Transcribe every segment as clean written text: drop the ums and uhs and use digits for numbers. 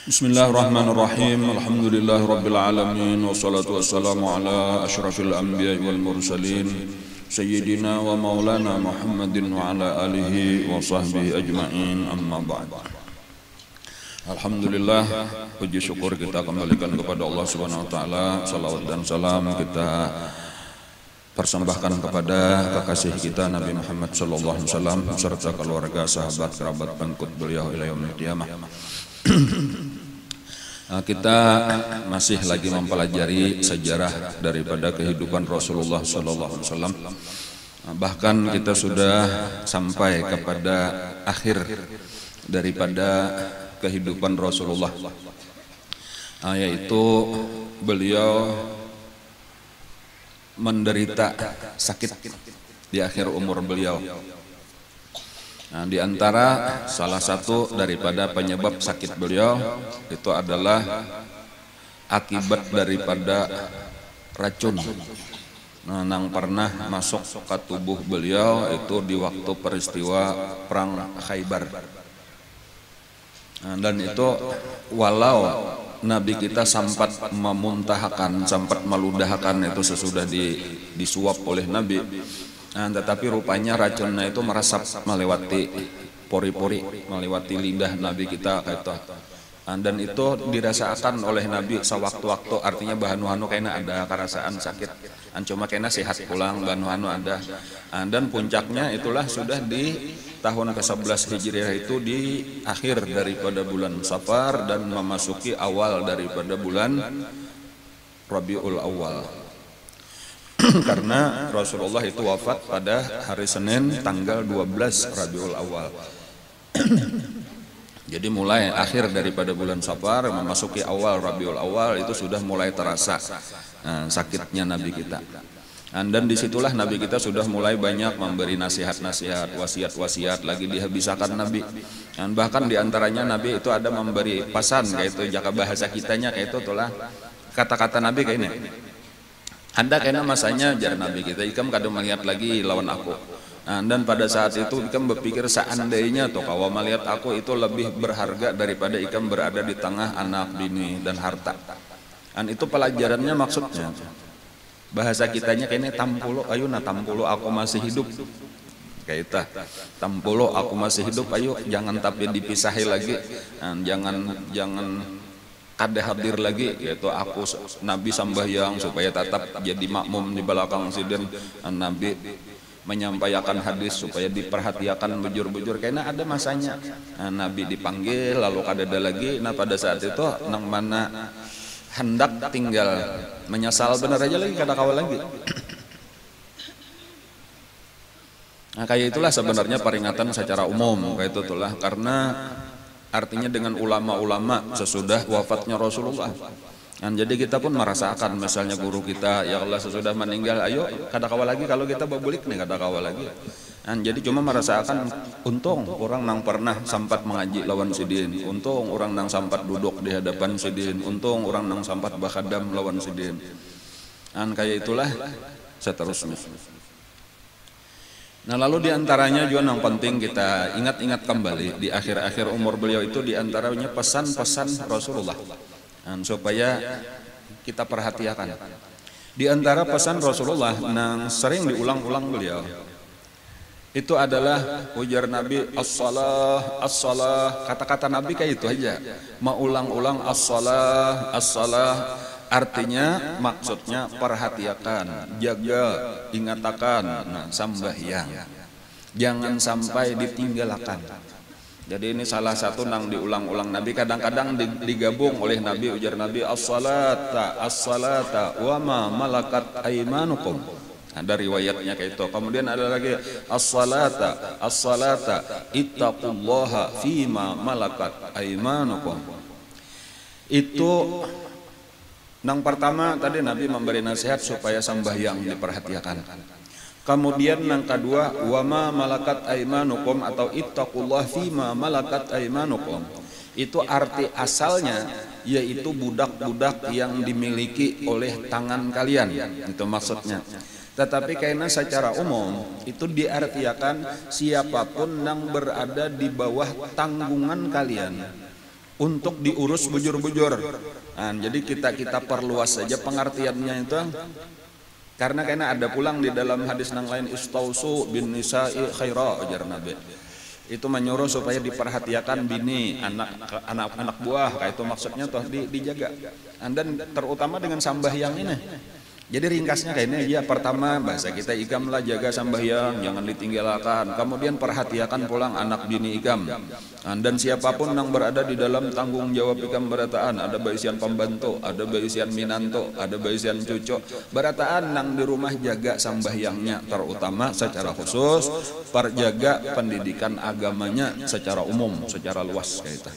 Bismillahirrahmanirrahim. Alhamdulillahirabbil alamin wassalatu wassalamu ala asyrafil anbiya'i wal mursalin sayyidina wa maulana Muhammadin wa ala alihi wa sahbihi ajma'in, amma ba'd. Alhamdulillah, puji syukur kita kembalikan kepada Allah Subhanahu wa taala. Salawat dan salam kita persembahkan kepada kekasih kita Nabi Muhammad sallallahu alaihi wasallam serta keluarga, sahabat, kerabat, pengikut beliau ila yaumil qiyamah. Kita masih lagi mempelajari sejarah daripada kehidupan Rasulullah sallallahu alaihi wasallam. Bahkan kita sudah sampai kepada akhir daripada kehidupan Rasulullah, yaitu beliau menderita sakit di akhir umur beliau. Nah, di antara salah satu daripada penyebab sakit beliau itu adalah akibat daripada racun yang pernah masuk ke tubuh beliau itu di waktu peristiwa perang Khaybar. Nah, dan itu walau Nabi kita sempat memuntahkan, sempat meludahkan itu sesudah disuap oleh Nabi. Nah, tetapi rupanya racunnya itu meresap melewati pori-pori, melewati lidah Nabi kita gitu. Dan itu dirasakan oleh Nabi sewaktu-waktu, artinya bahanu-hanu kayaknya ada kerasaan sakit, cuma kayaknya sehat pulang, bahanu-hanu ada. Dan puncaknya itulah sudah di tahun ke-11 Hijriah, itu di akhir daripada bulan Safar dan memasuki awal daripada bulan Rabiul Awal. Karena Rasulullah itu wafat pada hari Senin tanggal 12 Rabiul Awal. Jadi mulai akhir daripada bulan Safar memasuki awal Rabiul Awal itu sudah mulai terasa sakitnya Nabi kita. Dan disitulah Nabi kita sudah mulai banyak memberi nasihat-nasihat, wasiat-wasiat lagi dihabisakan Nabi. Dan bahkan diantaranya Nabi itu ada memberi pesan kayak itu, jaka bahasa kitanya kayak itu itulah kata-kata Nabi kayak ini. Anda kena masanya jar Nabi kita, ikam kadang melihat lagi lawan aku. Dan pada saat itu ikam berpikir seandainya tuh kalau melihat aku itu lebih berharga daripada ikam berada di tengah anak, bini dan harta. Dan itu pelajarannya maksudnya. Bahasa kitanya kayaknya tampulo, ayo na tampulo aku masih hidup. Kayak itu, tampulo aku masih hidup, ayo jangan tapi dipisahi lagi. Jangan kada hadir lagi, yaitu aku Nabi sambahyang supaya tetap jadi makmum di belakang sidin. Nabi menyampaikan hadis supaya diperhatikan bujur-bujur karena ada masanya. Nabi dipanggil lalu kada ada lagi. Nah pada saat itu nang mana hendak tinggal menyesal benar aja lagi kada kawal lagi. Nah kayak itulah sebenarnya peringatan secara umum kayak itu itulah, karena artinya dengan ulama-ulama sesudah wafatnya Rasulullah. Dan jadi kita pun merasakan misalnya guru kita ya Allah sesudah meninggal, ayo kada kawal lagi kalau kita babulik nih kada kawal lagi. Dan jadi cuma merasakan untung orang nang pernah sempat mengaji lawan sidin, untung orang nang sempat duduk di hadapan sidin, untung orang nang sempat bakadam lawan sidin. Dan kayak itulah seterusnya. Nah lalu diantaranya juga yang penting kita ingat-ingat kembali di akhir-akhir umur beliau itu diantaranya pesan-pesan Rasulullah, dan supaya kita perhatikan. Di antara pesan Rasulullah yang sering diulang-ulang beliau itu adalah ujar Nabi as-salah, as-salah. Kata-kata Nabi kayak itu aja, mau ulang-ulang as-salah, as-salah. Artinya maksudnya perhatikan, jaga, ingatakan, sambahyang, jangan sampai ditinggalkan. Jadi ini salah satu nang diulang-ulang Nabi, kadang-kadang digabung oleh Nabi, ujar Nabi as-salata, as-salata wa ma malakat aimanukum. Ada riwayatnya kayak itu. Kemudian ada lagi as-salata, as-salata ittaqullaha fima malakat aimanukum. Itu yang pertama tadi Nabi memberi nasihat supaya sambahyang diperhatikan. Kemudian yang kedua wama malakat aimanukum atau ittaqullah fima malakat aimanukum. Itu arti asalnya yaitu budak-budak yang dimiliki oleh tangan kalian. Itu maksudnya. Tetapi karena secara umum itu diartikan siapapun yang berada di bawah tanggungan kalian. untuk diurus bujur-bujur. Nah, jadi kita perluas saja pengertiannya itu, karena ada pulang di dalam hadis yang lain, istausu bin nisa'i khaira, ajar Nabi. Itu menyuruh supaya diperhatikan bini, anak buah, kayak itu maksudnya tuh dijaga. Dan terutama dengan sambahyang ini. Jadi ringkasnya kayaknya ya, pertama bahasa kita ikam lah, jaga sambahyang, jangan ditinggalkan. Kemudian perhatikan pulang anak bini ikam. Dan siapapun yang berada di dalam tanggung jawab ikam berataan, ada baisian pembantu, ada baisian minanto, ada baisian cucu, berataan nang di rumah jaga sambahyangnya, terutama secara khusus perjaga pendidikan agamanya secara umum, secara luas kayak itu.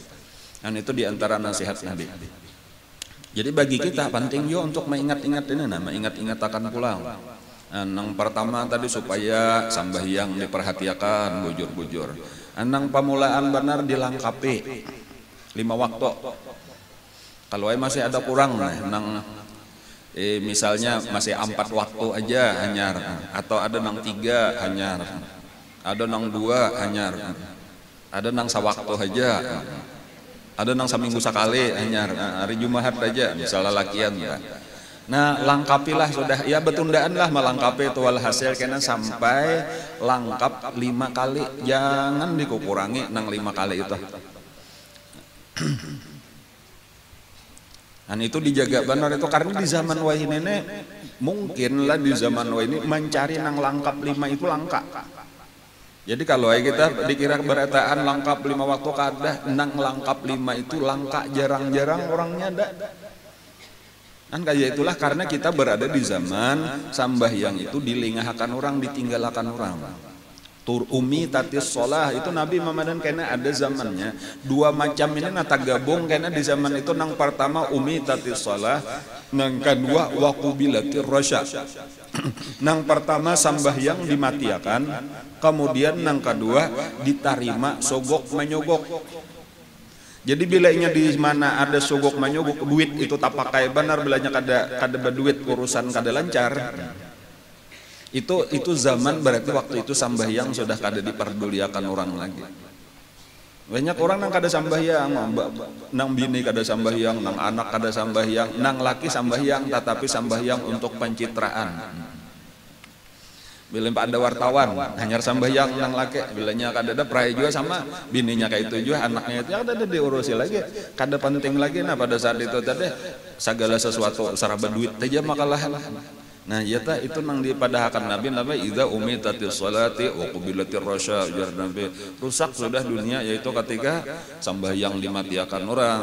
Dan itu diantara nasihat Nabi. Jadi bagi kita penting juga untuk mengingat-ingat ini, mengingat-ingat akan pulang. Yang pertama tadi supaya sambahyang diperhatikan bujur-bujur. Yang pamulaan benar dilengkapi 5 waktu. Kalau masih ada kurang, misalnya masih 4 waktu aja hanyar, atau ada nang 3 hanyar, ada nang 2 hanyar, ada nang sawaktu aja. Ada nang seminggu sekali hanyar, hari Jumat aja misalnya lakian ya. Nah lengkapilah sudah, ya betundaan lah melengkapi itu walhasil kena sampai lengkap 5 kali, jangan dikurangi nang 5 kali itu. Dan itu dijaga benar itu, karena di zaman wah ini mungkin lah di zaman wah ini mencari nang lengkap 5 itu langka. Jadi kalau kita dikira berataan lengkap 5 waktu kadah, nang lengkap 5 itu langka, jarang-jarang orangnya ada. Kan kayak itulah karena kita berada di zaman sambahyang itu dilingahkan orang, ditinggalkan orang. Tur umi tatis sholah itu Nabi Muhammad karena ada zamannya 2 macam ini nata gabung, karena di zaman itu nang pertama umi tatis sholah, nang kedua waqubilatir rasya. Nang pertama sambahyang dimatiakan, kemudian nang kedua diterima sogok menyogok. Jadi bilanya di mana ada sogok menyogok, duit itu tak pakai benar, bilanya kada berduit urusan kada lancar. Itu zaman berarti waktu itu sambahyang sudah kada diperduliakan orang lagi. Banyak orang nang kada sambahyang, nang bini kada sambahyang, nang anak kada sambahyang, nang laki sambahyang, tetapi sambahyang untuk pencitraan. Bila ada wartawan, hanya sambahyang nang laki, bilanya kada ada perai juga sama bininya kayak itu juga, anaknya itu kada diurusi lagi, kada penting lagi. Nah pada saat itu tadi segala sesuatu saraba duit aja makalah. Nah yata itu nang dipadahkan Nabi idza umitatis sholati wa qubilatir rasya, jar Nabi rusak sudah dunia, yaitu ketika sambahyang dimatiakan orang.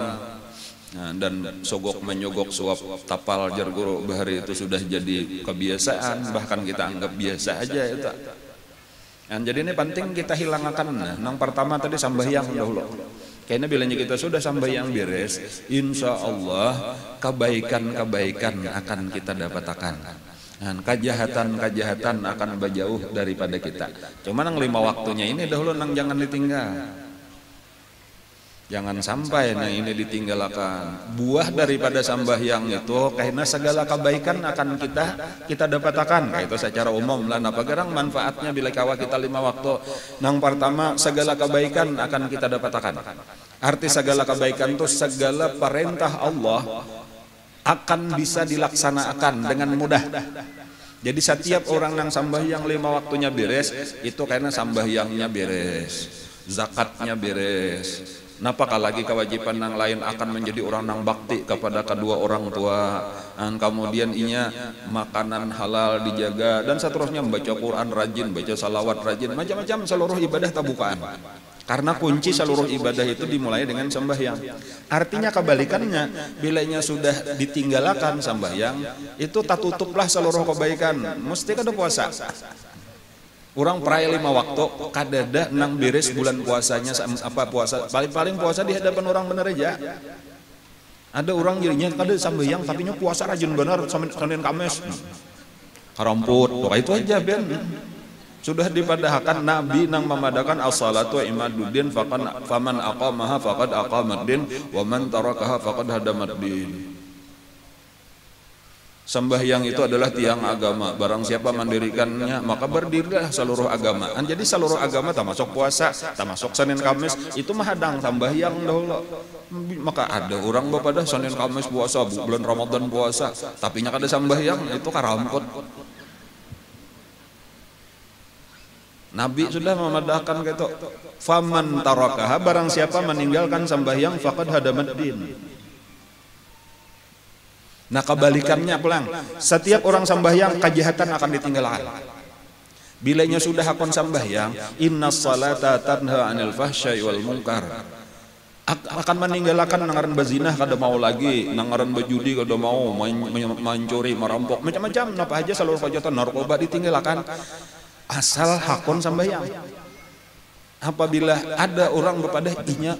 Nah, dan sogok menyogok suap tapal jar guru bahari itu sudah jadi kebiasaan, bahkan kita anggap biasa aja itu. Nah, jadi ini penting kita hilangkan. Nah, yang pertama tadi sambahyang dahulu. Karena bilanya kita sudah sambahyang beres, insya Allah kebaikan-kebaikan akan kita dapatkan. Dan kejahatan-kejahatan akan berjauh daripada kita. Cuma nang 5 waktunya ini dahulu nang jangan ditinggal. Jangan sampai nang ini ditinggalkan. Buah daripada sambahyang itu karena segala kebaikan akan kita dapatkan. Kayak itu secara umum lah. Apa gerang manfaatnya bila kawa kita 5 waktu. Nang pertama segala kebaikan akan kita dapatkan. Arti segala kebaikan itu segala perintah Allah akan bisa dilaksanakan dengan mudah. Jadi setiap orang yang sambahyang 5 waktunya beres, itu karena sambahyangnya beres, zakatnya beres. Napakah lagi kewajiban yang lain akan menjadi orang yang bakti kepada kedua orang tua, dan kemudian inya makanan halal dijaga, dan seterusnya membaca Quran rajin, baca salawat rajin, macam-macam seluruh ibadah tabukaan. Karena kunci seluruh ibadah itu dimulai dengan sembahyang. Artinya kebalikannya, bilanya sudah ditinggalkan sembahyang, itu tak tutuplah seluruh kebaikan. Mesti kada puasa. Orang perai 5 waktu, kadada nang beres bulan puasanya puasa. Paling puasa di hadapan orang bener aja. Ada orang jadinya kada sembahyang tapi nya puasa rajin bener Senin Kamis. Karamput, itu aja ben. Sudah dipadahkan Nabi nang memadakan as-salatu imaduddin faman aqamaha faqad aqamaddin wa man tarakaha faqad hadamaddin. Sembahyang itu adalah tiang agama. Barang siapa mendirikannya, maka berdirilah seluruh agama. Jadi seluruh agama termasuk puasa, termasuk Senin Kamis, itu mah hadang sembahyang dahulu. Maka ada orang bapadah Senin Kamis puasa, bulan Ramadan puasa, tapi nya kada sembahyang, itu karamput. Nabi sudah memadahkan gitu. Faman tarakaha, barang siapa meninggalkan sembahyang faqad hadamad din. Nah kebalikannya pulang, setiap orang sembahyang kejahatan akan ditinggalkan. Bilanya sudah akon sembahyang, innas salata tanha anil fahsyai wal munkar, akan meninggalkan nangaran bazinah kada mau lagi, nangaran bejudi kada mau, mencuri, merampok, macam-macam, apa aja seluruh kejahatan narkoba ditinggalkan asal hakon sembahyang. Apabila ada orang berpada inya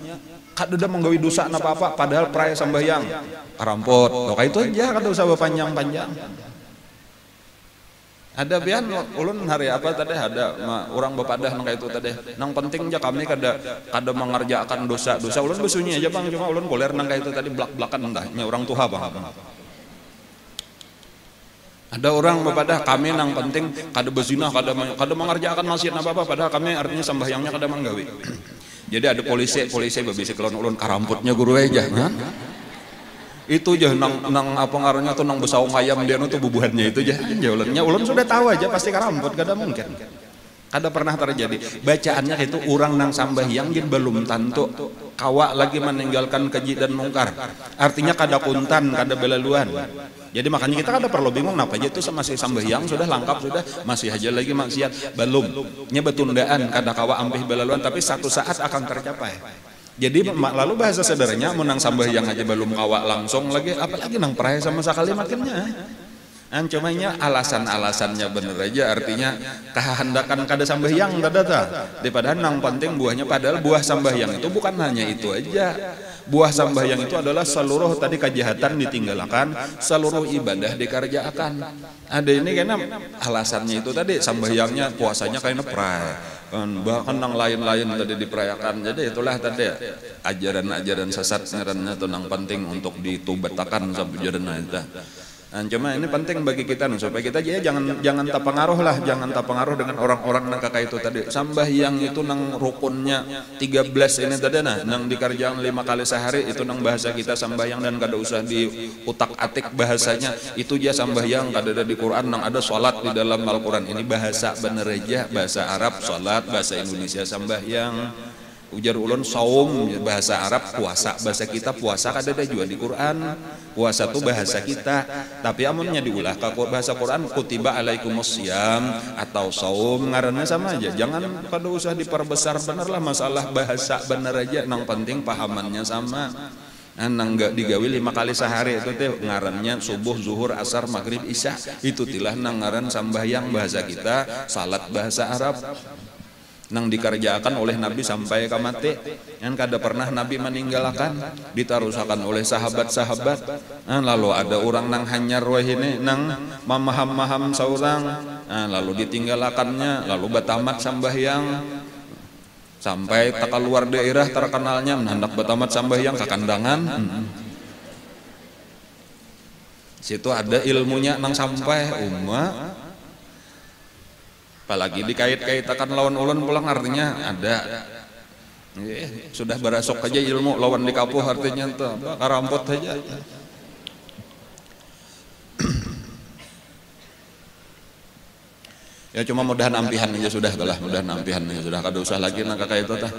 kada menggawi dosa apa-apa padahal praya sembahyang rampot, maka itu aja kada usah panjang-panjang. Ada pian ulun hari apa tadi ada orang bepadah nang itu tadi nang penting aja kami kada mengerjakan dosa ulun besunyi aja bang, cuma ulun goler nang itu tadi belak-belakan entahnya orang tua bang. Ada orang bepadah kami nang penting kada bezinah, kada mengerjakan maksiat apa-apa padahal kami artinya sembahyangnya kada manggawi. Jadi ada polisi babisi kelon ulun karamputnya guru aja. Itu aja nang apa ngarannya tuh nang besaung ayam dia tuh bubuhannya itu aja. Ulun sudah tahu aja pasti karamput, kada mungkin. Kada pernah terjadi. Bacaannya itu orang nang sambahyang jadi belum tentu kawa lagi meninggalkan keji dan mungkar. Artinya kada kuntan, kada belaluan. Jadi makanya kita kada perlu bingung kenapa aja itu masih sambahyang sudah lengkap sudah masih aja lagi maksiat belum. Nya betundaan kada kawa ampih belaluan tapi satu saat akan tercapai. Jadi lalu bahasa sederhananya menang sambahyang aja belum kawa langsung lagi apalagi nang peraya sama sekali makinnya. Cumanya alasan-alasannya bener aja artinya kehendakan kada sambahyang kada ta. Daripada nang penting buahnya padahal buah sambahyang itu bukan hanya itu aja. Buah sambahyang itu adalah seluruh tadi kejahatan ditinggalkan, seluruh ibadah dikerjakan. Ada ini karena alasannya itu tadi sambahyangnya puasanya kayaknya pray. Bahkan nang lain-lain tadi diperayakan. Jadi itulah tadi ajaran-ajaran sesat ngarannya itu nang penting untuk ditubatakan sabujurna itu. Cuma ini penting bagi kita supaya kita jangan terpengaruh lah, jangan terpengaruh dengan orang-orang nang kakak itu tadi. Sambahyang itu nang rukunnya 13 ini tadi nang dikerjakan 5 kali sehari itu nang bahasa kita sambahyang dan kada usah diutak-atik bahasanya. Itu aja sambahyang kada ada di Quran nang ada salat di dalam Al-Quran. Ini bahasa bener aja, bahasa Arab salat, bahasa Indonesia sambahyang. Ujar ulun saum bahasa Arab, puasa bahasa kita, puasa kada ada juga di Quran. Puasa itu bahasa kita, tapi amunnya diulah ke bahasa Quran kutiba alaikumusiyam atau saum ngaranna sama aja. Jangan kada usah diperbesar, benerlah masalah bahasa bener aja, nang penting pahamannya sama. Nang gak digawi 5 kali sehari itu teh ngarannya subuh, zuhur, asar, maghrib, isya. Itu tilah nang ngaran sambahyang bahasa kita, salat bahasa Arab. Nang dikerjakan oleh Nabi sampai ke mati, yang kada pernah Nabi meninggalkan, ditarusakan oleh sahabat-sahabat. Lalu ada orang nang hanyar wah ini nang mamaham-maham saurang, lalu ditinggalkannya, lalu batamat sambahyang sampai tak keluar daerah terkenalnya hendak batamat sambahyang ke kandangan. Situ ada ilmunya nang sampai umat. Apalagi dikait-kaitakan lawan ulun pulang artinya ada sudah berasok aja ilmu lawan dikapuh artinya tuh karampot aja. Ya cuma mudahan ampihan aja sudah lah, mudahan ampihan aja sudah kada usah lagi nang kakak itu tah.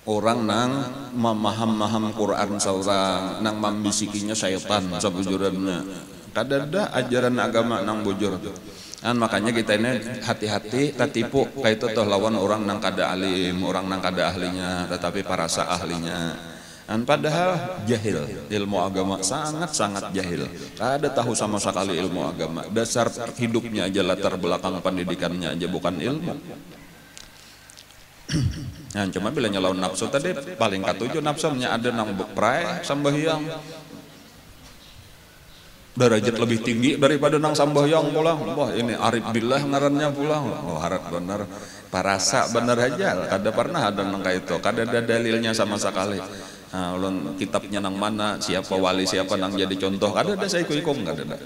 Orang nang memaham Quran saurang nang membisikinya syaitan sabujurna. Kada ada ajaran agama nang bujur. Makanya kita ini hati-hati tertipu kayak itu toh lawan orang nang kada alim, orang nang kada ahlinya, tetapi parasa ahlinya. Padahal jahil ilmu agama, sangat-sangat jahil. Kada tahu sama sekali ilmu agama. Dasar hidupnya aja, latar belakang pendidikannya aja bukan ilmu. Cuma bila nyalaun nafsu tadi paling katujuh nafsunya ada nang pray sambahyang. Derajat lebih tinggi daripada nang sambahyang pulang. Wah ini arif billah ngarannya pulang. Oh harap benar, parasa benar aja. Kada pernah ada nang kayak itu, kada ada dalilnya sama sekali. ulun kitabnya nang mana, siapa wali siapa nang jadi contoh, kada ada saya kuikom kada ada.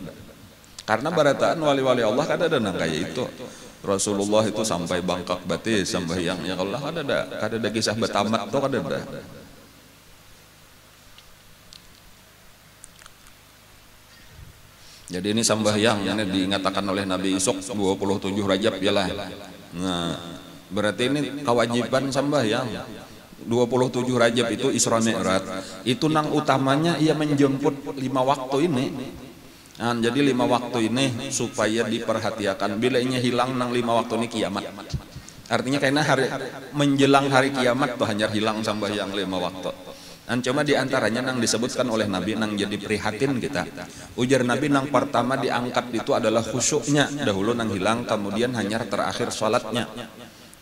Karena barataan wali-wali Allah kada ada nang kayak itu. Rasulullah itu sampai bangkak batis sembahyang ya Allah kada ada kisah betamat tuh kada ada. Jadi ini sembahyang ini diingatkan oleh Nabi Isok 27 Rajab yalah. Nah, berarti ini kewajiban sembahyang. 27 Rajab itu Isra Mi'raj. Itu nang utamanya ia menjemput 5 waktu ini. Nah, jadi 5 waktu ini supaya diperhatikan. Bila ini hilang nang 5 waktu ini kiamat. Artinya karena menjelang hari kiamat tuh hanya hilang sembahyang 5 waktu. Dan cuma diantaranya nang disebutkan oleh Nabi nang jadi prihatin kita. Ujar Nabi nang pertama diangkat itu adalah khusyuknya. Dahulu nang hilang kemudian hanya terakhir salatnya.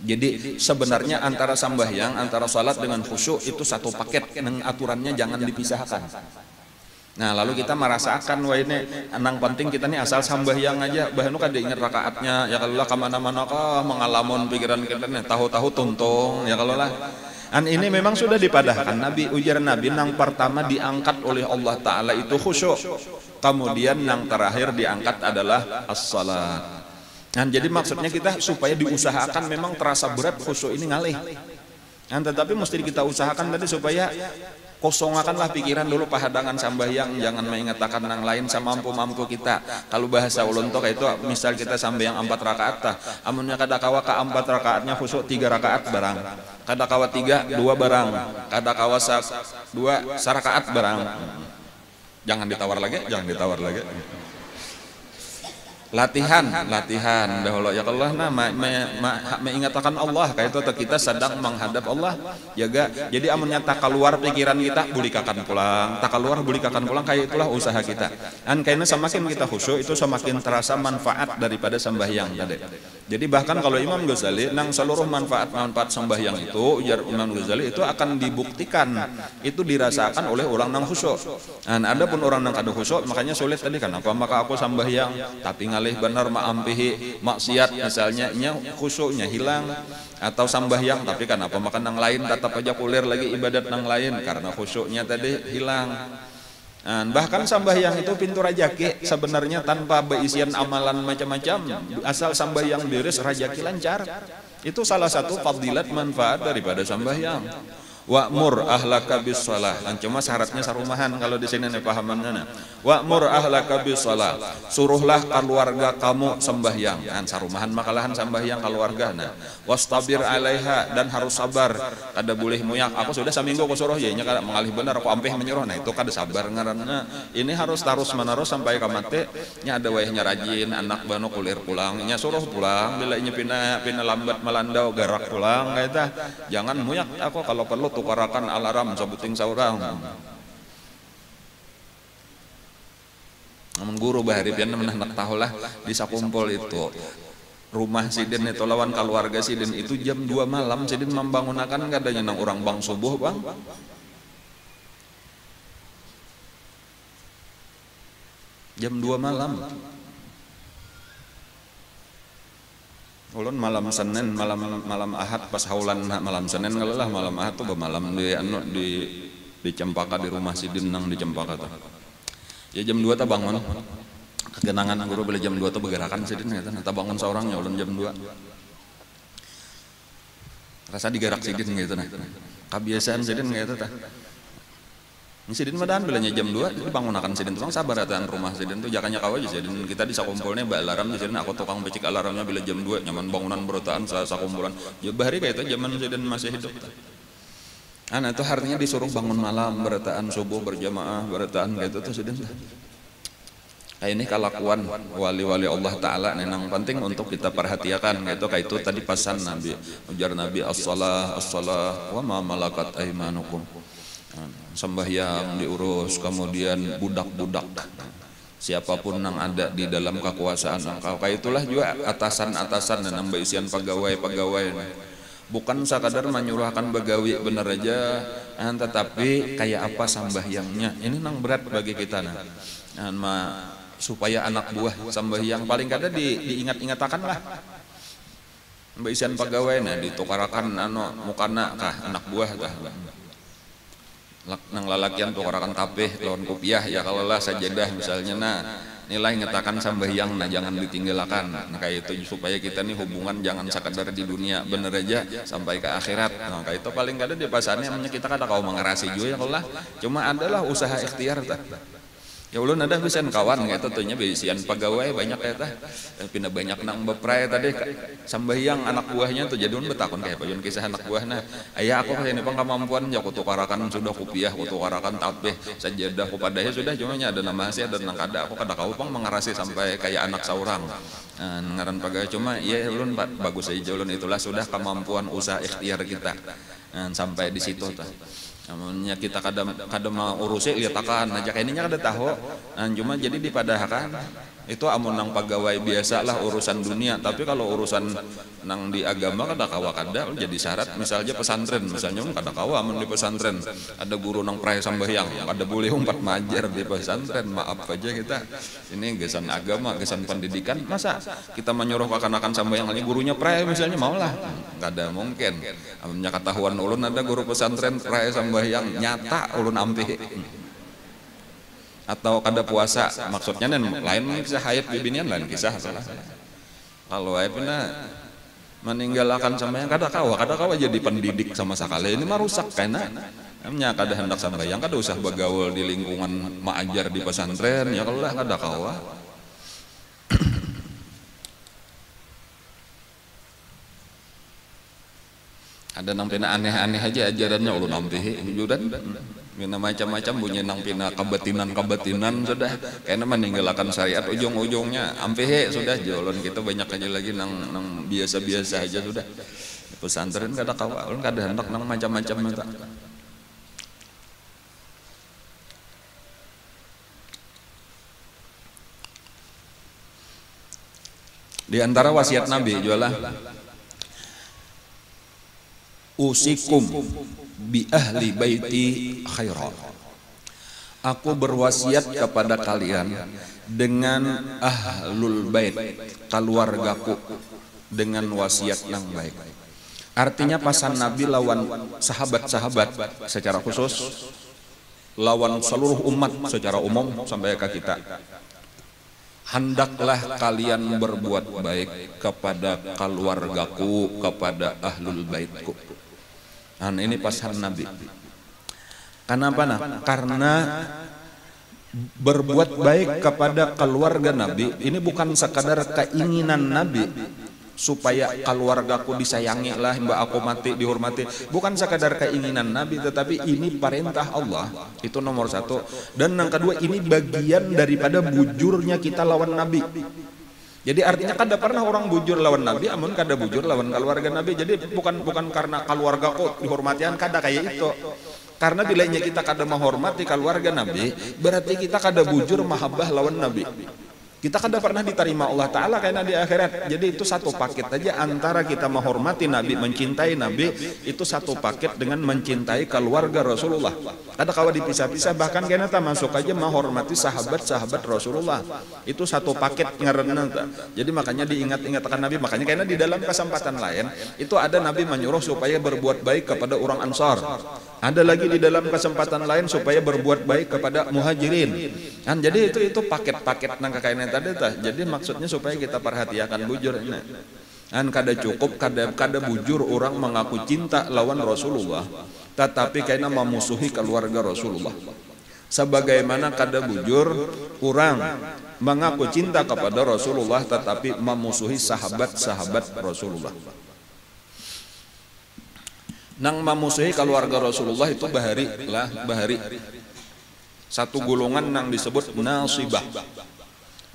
Jadi sebenarnya antara sembahyang, antara salat dengan khusyuk itu satu paket nang aturannya jangan dipisahkan. Nah lalu kita merasakan wah ini nang penting kita nih asal sembahyang aja. Bahkan kada ingat rakaatnya ya kalau lah kemana-mana kah mengalamun pikiran kita nih tahu-tahu tuntung ya kalau lah. Dan ini memang sudah dipadahkan Nabi, ujar Nabi nang pertama diangkat oleh Allah Ta'ala itu khusyuk, kemudian nang terakhir diangkat adalah as-salat. Nah, jadi maksudnya kita supaya diusahakan memang terasa berat khusyuk ini ngalih. Nah, tetapi mesti kita usahakan tadi supaya kosongakanlah pikiran dulu pahadangan sambahyang, jangan mengatakan nang lain semampu-mampu kita. Kalau bahasa ulun toh itu misal kita sambahyang 4 rakaat tah, amunnya kada kawa ka 4 rakaatnya khusyuk 3 rakaat barang. Kada kawa 3 2 barang. Kada kawa 2 sarakaat barang. Jangan ditawar lagi, jangan ditawar lagi. Latihan dahulu ya Allah mengingatkan Allah kayak itu kita sedang menghadap Allah jaga. Jadi amunnya tak keluar pikiran kita bulikakan pulang, tak keluar bulikakan pulang, kayak itulah usaha kita. Dan karena semakin kita khusyuk itu semakin terasa manfaat daripada sembahyang tadi. Jadi bahkan kalau Imam Ghazali nang seluruh manfaat sembahyang itu ujar Imam Ghazali itu akan dibuktikan itu dirasakan oleh orang nang khusyuk. Dan ada pun orang nang kada khusyuk makanya sulit tadi kenapa maka aku sembahyang tapi ngalih benar ma'ampihi maksiat misalnya khusyuknya hilang atau sambahyang tapi kenapa makan nang lain tetap aja kulir lagi ibadat nang lain karena khusyuknya tadi hilang. Bahkan sambahyang itu pintu rajaki sebenarnya tanpa beisian amalan macam-macam, asal sambahyang beres rajaki lancar. Itu salah satu fadilat manfaat daripada sambahyang. Wa'mur ahlaka bis-shalah. Cuma syaratnya sarumahan kalau di sini nih pahamannya. Wa'mur ahlaka bis-shalah. Suruhlah keluarga kamu sembahyang. Sarumahan makalahan sembahyang keluarga. Wastabir 'alaiha dan harus sabar. Kada boleh muyak. Aku sudah seminggu ku suruh ya nya kada mengalih benar aku ampeh menyuruh. Nah itu kada sabar ngaranna. Ini harus terus menerus sampai ka mate. Nya ada wayahnya rajin anak bano kulir pulang. Nya suruh pulang bila nya pina lambat melandau garak pulang kaita. Jangan muyak aku kalau perlu tukarakan alarm sabuting saurang. Namun guru bahari pian menak tahulah di sakumpul itu rumah sidin itu lawan keluarga sidin itu jam 2 malam sidin membangunakan kadanya nang orang bang subuh bang. Jam 2 malam. Ulun malam Senin, malam Ahad pas haulan malam Senin kalau lah malam Ahad tuh malam di Cempaka di rumah sidin nang di Cempaka tuh. Ya jam 2 ta bangun. Kegenangan guru bila jam 2 tuh bergerakan sidin eta ta bangun seorangnya ulun jam 2. Rasa digerak sidin gitu nah. Kebiasaan sidin gitu tah. Sidin madahan bilanya jam 2 jadi bangunakan sidin tukang sabar atan rumah sidin tuh jakanya kawa aja sidin kita di sakumpulnya mbak alarm di sidin aku tukang becik alarmnya bila jam 2 nyaman bangunan berotaan sakumpulan ya bahari kayak itu zaman sidin masih hidup. Nah itu artinya disuruh bangun malam berotaan subuh berjamaah berotaan kayak itu tuh sidin. Kayak ini kelakuan wali-wali Allah Ta'ala yang penting untuk kita perhatikan kayak itu tadi pesan Nabi ujar Nabi as-salah wa ma malakat aimanukum. Sembahyang diurus, kemudian budak-budak siapapun yang ada di dalam kekuasaan engkau kayak itulah juga atasan-atasan dan isian pegawai-pegawai bukan sekadar menyuruhkan begawi bener aja tetapi kayak apa sembahyangnya ini nang berat bagi kita supaya anak buah sembahyang paling kada diingat-ingatakan lah isian pegawai ditukarakan mukana kah anak buah kah nang lalakian tukarakan tapeh lawan kopiah ya kalau lah sajadah misalnya nah nilai ngetakan sambahyang nah jangan ditinggalkan nah kayak itu supaya kita nih hubungan jangan sekadar di dunia bener aja sampai ke akhirat nah kayak itu paling kada di pasarnya namanya kita kada kau mengerasi juga ya kalau lah cuma adalah usaha ikhtiar tak ya ulun ada pisan kawan kayak tentunya bisian pegawai banyak kayak tah pindah banyak nang beprai tadi sambahyang anak buahnya tuh jadi ulun betakon kayak payun kisah anak buahna ayah aku ini pang kemampuan ya aku tukarakan sudah kupiah aku tukarakan tapeh sajadah ku padahnya sudah cuma nya ada nama sih ada nang kada aku kada kau pang mengarasi sampai kayak anak saurang ngaran pegawai cuma ya ulun bagus aja ulun itulah sudah kemampuan usaha ikhtiar kita sampai di situ tah namanya kita kadang mau urusi lihat akan aja kayaknya kada tahu cuma jadi dipadahkan itu amun nang pegawai biasa lah urusan dunia tapi kalau urusan nang di agama kada kawa kada jadi syarat misalnya pesantren misalnya kada kawa amun di pesantren ada guru nang prai sambahyang kada boleh umpat majar di pesantren maaf aja kita ini gesan agama gesan pendidikan masa kita menyuruh akan sambahyang ini gurunya prai misalnya maulah kada mungkin amunnya ketahuan ulun ada guru pesantren prai sambahyang nyata ulun ampi atau kada puasa maksudnya lain kisah haid bibinian lain kisah salah kalau haid meninggalkan sambahyang kada kawa jadi pendidik sama sekali ini mah rusak karena namanya kada hendak sambahyang kada usah begaul di lingkungan maajar di pesantren ya kalau lah kada kawa ada nang pina aneh-aneh aja ajarannya ulun nampihi jujuran mina macam-macam bunyi nang pina kabetinan sudah karena meninggalkan syariat ujung-ujungnya ampihi sudah jolon kita banyak aja lagi nang biasa-biasa aja sudah pesantren kada kawa ulun kada hendak nang macam-macam minta di antara wasiat Nabi jualah usikum bi ahli baiti khairan. Aku berwasiat kepada kalian dengan ahlul bait, keluargaku dengan wasiat yang baik. Artinya pesan Nabi lawan sahabat-sahabat secara khusus, lawan seluruh umat secara umum sampai ke kita. Hendaklah kalian berbuat baik kepada keluargaku, kepada ahlul baitku. Nah, ini pesan Nabi. Kenapa nah? Karena berbuat baik kepada keluarga Nabi ini bukan sekadar keinginan Nabi supaya keluargaku disayangi lah, mbak aku mati dihormati, bukan sekadar keinginan Nabi, tetapi ini perintah Allah, itu nomor satu. Dan yang kedua, ini bagian daripada bujurnya kita lawan Nabi. Jadi artinya kada pernah orang bujur lawan Nabi, amun kada bujur lawan keluarga Nabi. Jadi bukan karena keluarga kok dihormatian, kada kayak itu. Karena bilanya kita kada menghormati keluarga Nabi, berarti kita kada bujur mahabbah lawan Nabi. Kita kada pernah diterima Allah Ta'ala karena di akhirat. Jadi itu satu paket aja antara kita menghormati Nabi, mencintai Nabi, itu satu paket dengan mencintai keluarga Rasulullah. Kada kawa dipisah-pisah, bahkan karena tak masuk aja menghormati sahabat-sahabat Rasulullah. Itu satu paket ngarenan. Jadi makanya diingat-ingatkan Nabi, makanya karena di dalam kesempatan lain itu ada Nabi menyuruh supaya berbuat baik kepada orang Ansar. Ada lagi di dalam kesempatan lain supaya berbuat baik kepada muhajirin. Kan jadi itu paket-paket nang kekainan tadi tah. Jadi maksudnya supaya kita perhatikan bujur ini. Kan kada cukup kada bujur orang mengaku cinta lawan Rasulullah, tetapi karena memusuhi keluarga Rasulullah. Sebagaimana kada bujur orang mengaku cinta kepada Rasulullah tetapi memusuhi sahabat-sahabat Rasulullah. Nang memusuhi keluarga Rasulullah itu bahari satu golongan nang disebut nasibah.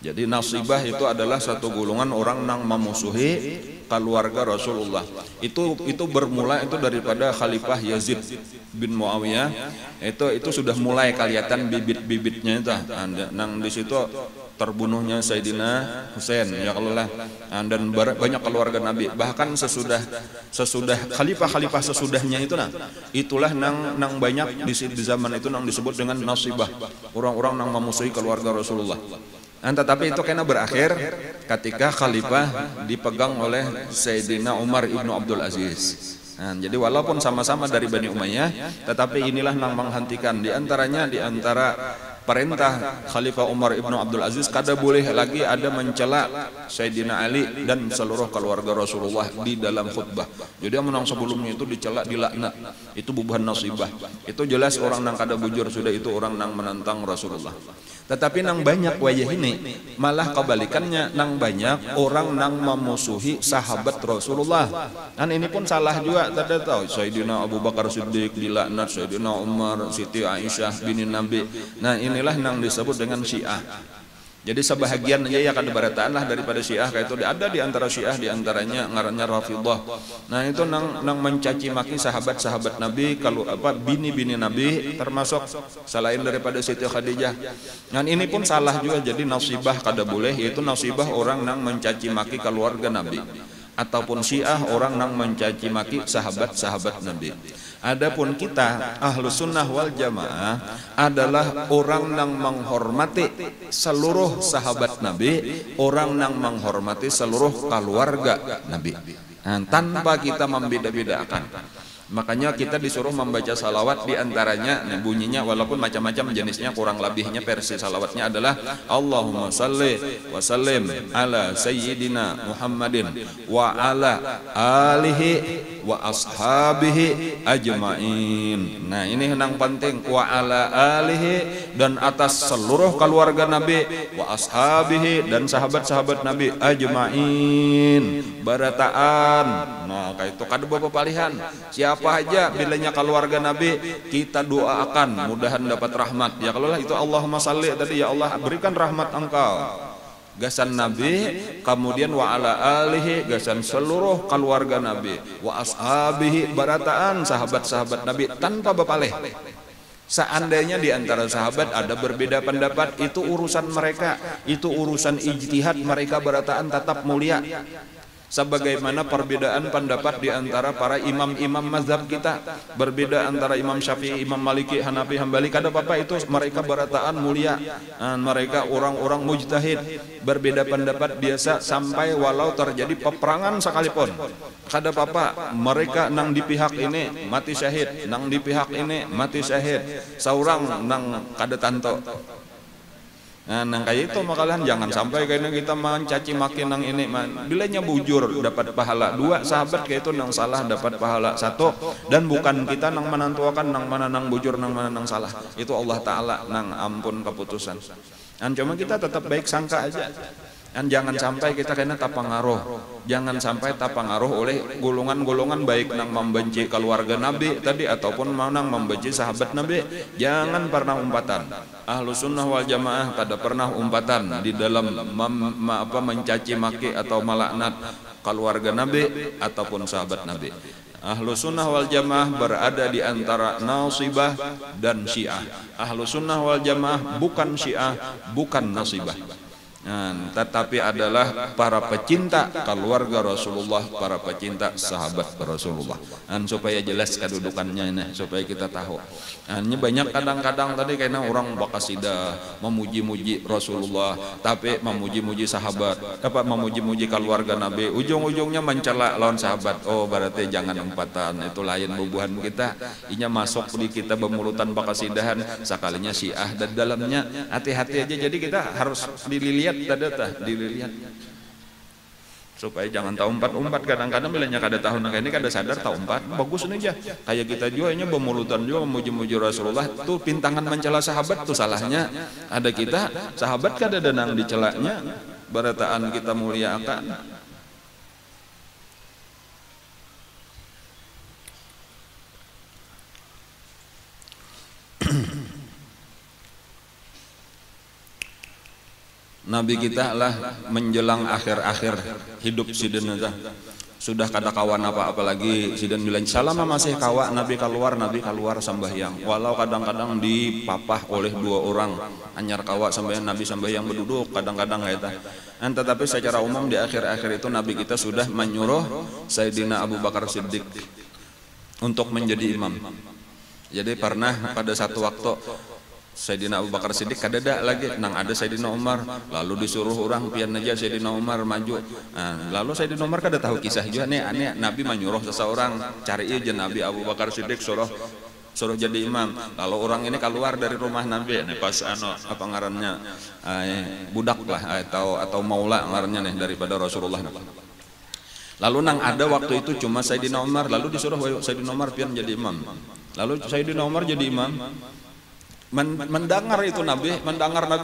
Jadi nasibah itu adalah satu golongan orang nang memusuhi keluarga Rasulullah. Itu bermula itu daripada Khalifah Yazid bin Muawiyah. Itu sudah mulai kelihatan bibit-bibitnya itu. Nang di situ terbunuhnya Sayyidina Husain ya kalau lah, dan banyak keluarga Nabi, bahkan sesudah khalifah sesudahnya itu itulah nang banyak di zaman itu nang disebut dengan nasibah, orang-orang nang memusuhi keluarga Rasulullah. Tetapi itu kena berakhir ketika khalifah dipegang oleh Sayyidina Umar ibnu Abdul Aziz. Nah, jadi walaupun sama-sama dari Bani Umayyah, tetapi inilah yang menghentikan. Di antaranya, di antara perintah Khalifah Umar ibnu Abdul Aziz, kada boleh lagi ada mencela Sayyidina Ali dan seluruh keluarga Rasulullah di dalam khutbah. Jadi yang menang sebelumnya itu dicela, dilaknat, itu bubahan nasibah. Itu jelas orang nang kada bujur sudah, itu orang nang menentang Rasulullah. Tetapi nang banyak wayah ini malah kebalikannya, nang banyak orang nang memusuhi sahabat Rasulullah. Dan ini pun salah juga. Tadi tahu Sayyidina Abu Bakar Siddiq dilaknat, Sayyidina Umar, Siti Aisyah bini Nabi. Nah inilah nang disebut dengan Syiah. Jadi sebahagian aja ya kada barataan lah daripada Syiah, kayak itu ada di antara Syiah, di antaranya ngarannya Rafidhah. Nah itu nang mencaci maki sahabat-sahabat Nabi, kalau apa bini-bini Nabi, termasuk selain daripada Siti Khadijah. Dan ini pun salah juga. Jadi nasibah kada boleh, yaitu nasibah orang nang mencaci maki keluarga Nabi, ataupun Syiah orang nang mencaci maki sahabat-sahabat Nabi. Adapun kita Ahlus Sunnah wal Jamaah adalah orang yang menghormati seluruh sahabat Nabi, orang yang menghormati seluruh keluarga Nabi, tanpa kita membeda-bedakan. Makanya kita disuruh membaca salawat, diantaranya bunyinya walaupun macam-macam jenisnya, kurang lebihnya versi salawatnya adalah Allahumma salli wa sallim ala sayyidina Muhammadin wa ala alihi wa ashabihi ajma'in. Nah ini yang penting, wa ala alihi, dan atas seluruh keluarga Nabi, wa ashabihi, dan sahabat-sahabat Nabi ajma'in, barataan. Nah kayak itu kada bapak palihan siapa aja bilanya keluarga Nabi kita doakan mudahan dapat rahmat. Ya kalau lah itu Allahumma salli tadi, ya Allah berikan rahmat engkau, gasan Nabi, kemudian wa ala alihi, gasan seluruh keluarga Nabi, wa ashabihi, barataan sahabat-sahabat Nabi, tanpa bapaleh. Seandainya di antara sahabat ada berbeda pendapat, itu urusan mereka, itu urusan ijtihad mereka, barataan tetap mulia. Sebagaimana perbedaan pendapat di antara para imam-imam mazhab kita, berbeda antara Imam Syafi'i, Imam Maliki, Hanafi, Hambali, kada apa-apa, itu mereka barataan mulia. Mereka orang-orang mujtahid, berbeda pendapat biasa, sampai walau terjadi peperangan sekalipun kada apa-apa, mereka nang di pihak ini mati syahid, nang di pihak ini mati syahid, seorang nang kada tanto. Nah, nang kayak itu makalah jangan sampai kayaknya kita mencaci maki nang ini, bilanya bujur dapat pahala, dua sahabat kayak itu nang salah dapat pahala satu, dan bukan kita nang menentukan nang mana nang bujur nang mana nang salah, itu Allah Ta'ala nang ampun keputusan. Dan cuma kita tetap baik sangka aja. Dan jangan sampai kita kena tapangaruh, jangan sampai tapangaruh oleh golongan-golongan baik nang membenci keluarga Nabi tadi ataupun nang membenci sahabat Nabi. Jangan pernah umpatan. Ahlus Sunnah wal Jamaah kada pernah umpatan di dalam mencaci maki atau melaknat keluarga Nabi ataupun sahabat Nabi. Ahlus Sunnah wal Jamaah berada di antara nasibah dan Syiah. Ahlus Sunnah wal Jamaah bukan Syiah, bukan nasibah. Tetapi adalah para pecinta keluarga Rasulullah, para pecinta sahabat Rasulullah. Supaya jelas kedudukannya ini, supaya kita tahu. Ini banyak kadang-kadang tadi karena orang bakasida memuji-muji Rasulullah, tapi memuji-muji sahabat, memuji-muji keluarga Nabi, ujung-ujungnya mencela lawan sahabat. Oh berarti jangan umpatan, itu lain bubuhan kita. Inya masuk di kita bemulutan bakasidahan, sekalinya Syiah dan dalamnya hati-hati aja. Jadi kita harus dilihat dilihat supaya jangan tahu umpat kadang-kadang bilanya kada tahu nang ini kada sadar tahu umpat bagus nih aja kayak kita juga ini bemulutan juga memuji-muji Rasulullah tuh pintangan mencela sahabat tuh salahnya ada kita sahabat kada ada nang dicelaknya barataan kita muliakan. Nabi kita lah menjelang akhir-akhir hidup sidin sudah kada kawan apa-apa lagi, sidin bilang selama masih kawa Nabi keluar sembahyang, walau kadang-kadang dipapah oleh dua orang anyar kawa sembahyang, Nabi sembahyang berduduk kadang-kadang kayak tetapi secara umum di akhir-akhir itu Nabi kita sudah menyuruh Sayyidina Abu Bakar Siddiq untuk menjadi imam. Jadi pernah pada satu waktu Sayyidina Abu Bakar Siddiq kadada lagi nang ada Sayyidina Umar, lalu disuruh orang pian aja Sayyidina Umar maju. Lalu Sayyidina Umar kada tahu kisah juga nih aneh Nabi menyuruh seseorang cari aja Nabi Abu Bakar Siddiq suruh jadi imam. Lalu orang ini keluar dari rumah Nabi nih pas apa ngarannya budak lah atau maula ngarannya nih daripada Rasulullah. Lalu nang ada waktu itu cuma Sayyidina Umar, lalu disuruh Sayyidina Umar pian jadi imam. Lalu Sayyidina Umar jadi imam. Mendengar itu Nabi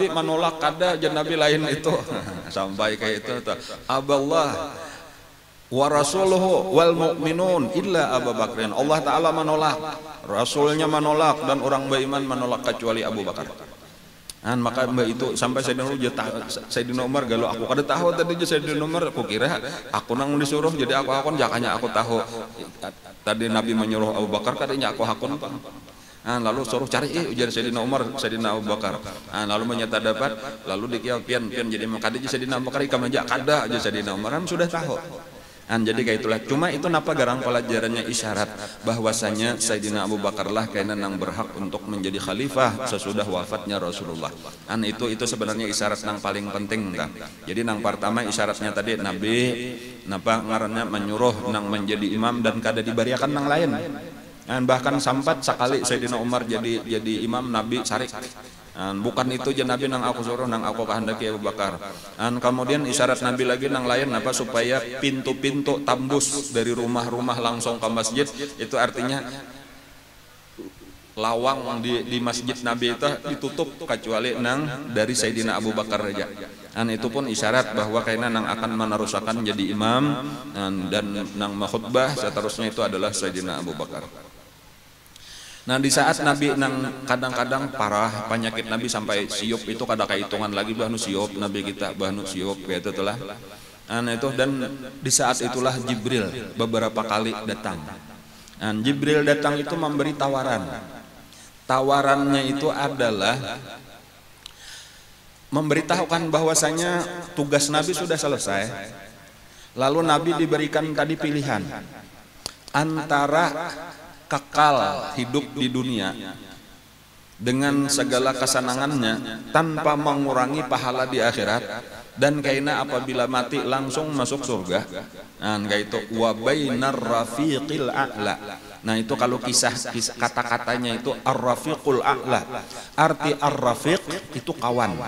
menolak kada aja Nabi lain itu sampai kayak itu aballah wa rasuluhu wal mu'minun illa Abu Bakrin. Allah Ta'ala menolak, Rasulnya menolak, dan orang beriman menolak kecuali Abu Bakar. Maka mbak itu sampai Sayyidina Umar galau aku kada tahu tadi Sayyidina Umar, aku kira aku nang disuruh jadi aku jakanya aku tahu tadi Nabi menyuruh Abu Bakar kadanya aku hakun apa. Lalu suruh cari ujar Sayyidina Umar, Sayyidina Abu Bakar. Lalu menyata dapat, lalu dikiau pian jadi makada aja Sayyidina Abu Bakar kamanja kada aja Sayyidina Umar sudah tahu. Jadi kayak itulah. Cuma itu napa garang pelajarannya isyarat bahwasanya Sayyidina Abu Bakar lah kainan yang berhak untuk menjadi khalifah sesudah wafatnya Rasulullah. Itu sebenarnya isyarat yang paling penting kan. Jadi nang pertama isyaratnya tadi Nabi napa ngarannya menyuruh nang menjadi imam dan kada dibariakan nang lain. Bahkan sampai sekali Sayyidina Umar jadi imam Nabi sarik. Bukan itu aja Nabi nang aku suruh nang aku kehendaki Abu Bakar. Kemudian isyarat Nabi lagi nang lain apa supaya pintu-pintu tambus dari rumah-rumah langsung ke masjid, itu artinya lawang di masjid Nabi itu ditutup kecuali nang dari Sayyidina Abu Bakar aja. Itu pun isyarat bahwa kainan nang akan meneruskan jadi imam dan nang makhutbah seterusnya itu adalah Sayyidina Abu Bakar. Di saat Nabi nang kadang-kadang parah penyakit Nabi sampai siup itu kada kehitungan lagi bahnu siup Nabi kita bahnu siup kayak itu telah. Itu dan di saat itulah Jibril beberapa kali datang. Jibril datang itu memberi tawaran. Tawarannya itu adalah memberitahukan bahwasanya tugas Nabi sudah selesai. Lalu Nabi diberikan tadi pilihan antara kekal hidup di dunia dengan segala kesenangannya tanpa mengurangi pahala di akhirat, dan kaina apabila mati langsung masuk surga. Kayak itu wa bainar rafiqil a'la. Itu kalau kisah kata-katanya itu ar-rafiqul a'la. Arti ar-rafiq itu kawan.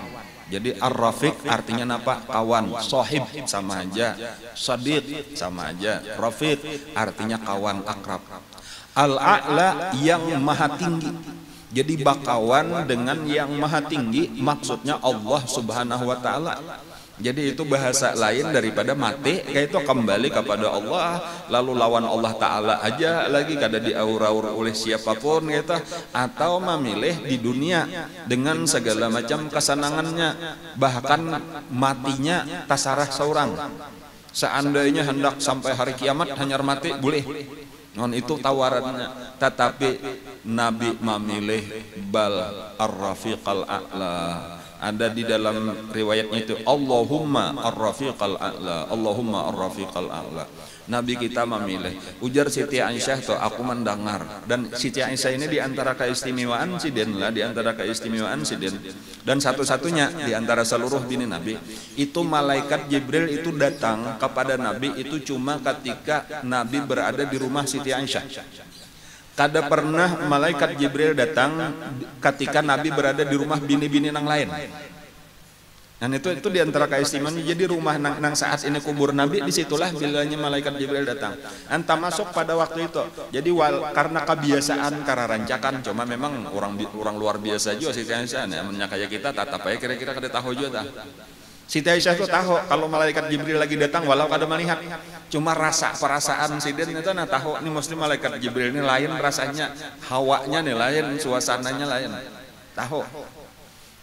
Jadi ar-rafiq artinya apa? Kawan, sahib sama aja, sadiq sama aja, rafiq artinya kawan akrab. Al-a'la yang maha tinggi. Jadi bakawan dengan yang maha tinggi maksudnya Allah Subhanahu wa taala. Jadi itu bahasa lain daripada mati, kayak itu kembali kepada Allah, lalu lawan Allah taala aja lagi kada diaur-aur oleh siapapun gitu, atau memilih di dunia dengan segala macam kesenangannya, bahkan matinya tasarah seorang. Seandainya hendak sampai hari kiamat hanya mati boleh. Itu tawarannya, tetapi Nabi memilih bal ar-rafiqal a'la. Ada di dalam riwayatnya itu Allahumma ar-rafiqal a'la, Allahumma ar-rafiqal a'la. Nabi kita memilih. Ujar Siti Aisyah tuh aku mendengar, dan Siti Aisyah ini di antara keistimewaan siden lah, di antara keistimewaan siden, dan satu-satunya di antara seluruh bini Nabi itu malaikat Jibril itu datang kepada Nabi itu cuma ketika Nabi berada di rumah Siti Aisyah. Kada pernah malaikat Jibril datang ketika Nabi berada di rumah bini-bini yang lain. Dan itu di antara keistimewaannya. Jadi rumah nang saat ini kubur Nabi, disitulah bilanya malaikat Jibril datang. Anta masuk pada waktu itu. Jadi karena kebiasaan, karena rancakan, cuma memang orang luar biasa juga Siti Aisyah. Kayak kita tatap aja kira-kira kada tahu juga. Siti Aisyah itu tahu kalau malaikat Jibril lagi datang walau kada melihat. Cuma perasaan Sidin itu tahu ini mesti malaikat Jibril ini lain rasanya, hawanya nih lain, suasananya lain. Tahu.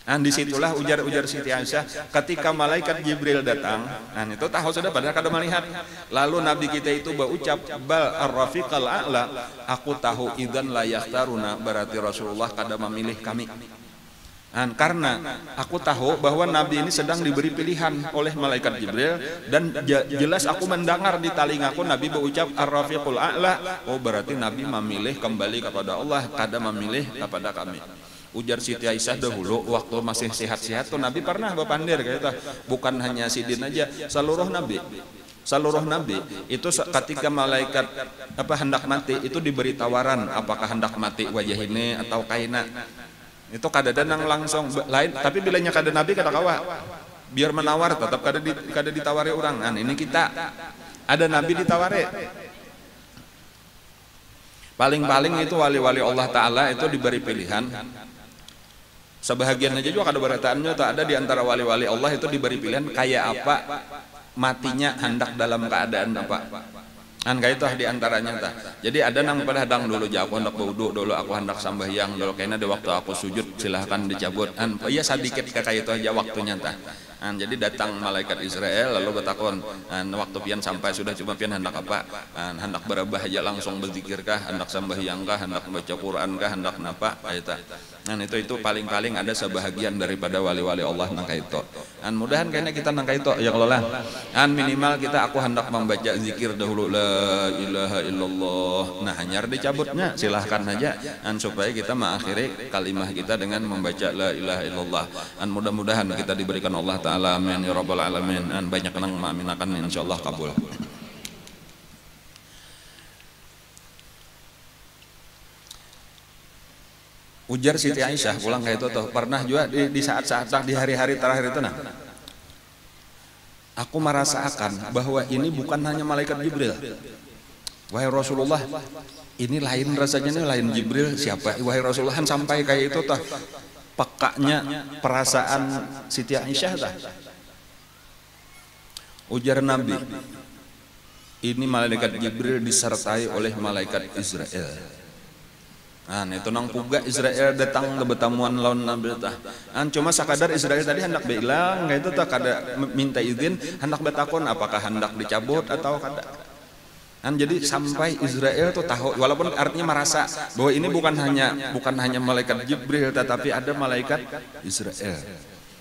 Disitulah ujar Siti Aisyah ketika malaikat Jibril datang, itu tahu sudah padahal kada melihat. Lalu Nabi kita itu berucap bal ar-rafiqal a'la, aku tahu idzan la yakhtaruna, berarti Rasulullah kada memilih kami. Karena aku tahu bahwa Nabi ini sedang diberi pilihan oleh malaikat Jibril, dan jelas aku mendengar di telingaku Nabi berucap ar-rafiqul a'la. Oh berarti Nabi memilih kembali kepada Allah, kada memilih kepada kami. Ujar Siti Aisyah dahulu waktu masih sehat-sehat tuh Nabi pernah bepandir gitu. Bukan hanya Sidin aja, seluruh Nabi itu ketika malaikat hendak mati itu diberi tawaran apakah hendak mati wajah ini atau kaina. Itu kadang-kadang langsung lain, tapi bilanya kada Nabi kata kawa biar menawar tetap kada ditawari orang. Nah, ini kita ada Nabi ditawari. Paling-paling itu wali-wali Allah Ta'ala itu diberi pilihan. Sebahagian aja juga ada beritaannya tak ada di antara wali-wali Allah itu diberi pilihan kayak apa matinya, hendak dalam keadaan apa. Kan kayak itu di antaranya tah. Jadi ada nang pada hadang dulu aku hendak berwudu dulu, aku hendak sambahyang dulu, kayaknya di waktu aku sujud silahkan dicabut. Iya sedikit kayak itu aja waktunya tah. Jadi datang malaikat Israel lalu bertakon, waktu pian sampai sudah cuma pian hendak apa? Hendak berabah aja langsung berzikirkah, hendak sambahyangkah, hendak baca Qurankah, hendak napa? Itu paling-paling ada sebahagian daripada wali-wali Allah nang itu. Mudahan kayaknya kita nang itu ya Allah. Minimal kita aku hendak membaca zikir dahulu la ilaha illallah. Nah, hanyar dicabutnya silahkan aja supaya kita mengakhiri kalimah kita dengan membaca la ilaha illallah. Mudah-mudahan kita diberikan Allah Ta'ala amin ya rabbal alamin. Banyak nang maaminakan insyaallah kabul. Ujar Siti Aisyah pulang kayak itu tuh pernah juga di saat-saat di hari-hari terakhir itu aku merasakan bahwa ini bukan hanya malaikat Jibril. Wahai Rasulullah, ini lain rasanya, ini lain Jibril siapa? Wahai Rasulullah, sampai kayak itu tuh pekaknya perasaan Siti Aisyah tah. Ujar Nabi, ini malaikat Jibril disertai oleh malaikat Israel. Itu nang puga Israel datang ke betamuan lawan Nabi tah. Cuma sakadar Israel tadi hendak bilang kayak itu tah kada minta izin, hendak bertakon apakah hendak dicabut atau kada. Jadi sampai Israel tuh tahu, walaupun artinya merasa bahwa ini bukan hanya malaikat Jibril tetapi ada malaikat Israel.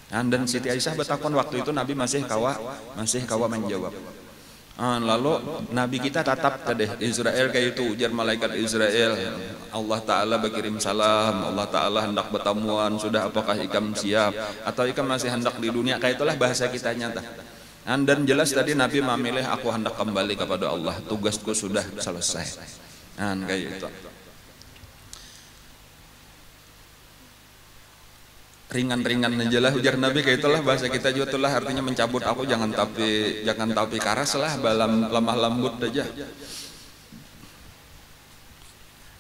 Dan Siti Aisyah bertakon waktu itu Nabi masih kawa menjawab. Lalu Nabi kita tatap tadi Israel kayak itu, ujar malaikat Israel, Allah Ta'ala berkirim salam, Allah Ta'ala hendak bertamuan, sudah apakah ikam siap atau ikam masih hendak di dunia, kayak itulah bahasa kita nyata. Dan jelas tadi Nabi memilih aku hendak kembali kepada Allah, tugasku sudah selesai. Kayak itu. Ringan-ringan aja lah ujar Nabi kayak itulah bahasa kita juga itulah artinya mencabut aku jangan tapi karas lah, lemah lembut aja.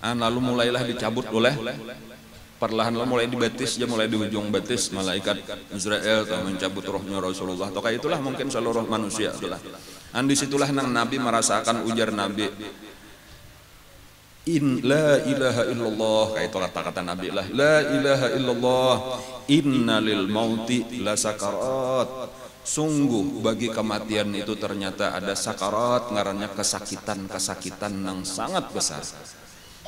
Lalu mulailah dicabut oleh perlahan mulai dibatis aja, mulai di ujung batis malaikat Israel atau mencabut rohnya Rasulullah atau kayak itulah mungkin seluruh manusia itulah. Disitulah nang Nabi merasakan ujar Nabi, la ilaha illallah, kayak itu kata Nabi lah, la ilaha illallah, inna lil mauti la sakarat, sungguh bagi kematian itu ternyata ada sakarat, ngarannya kesakitan yang sangat besar.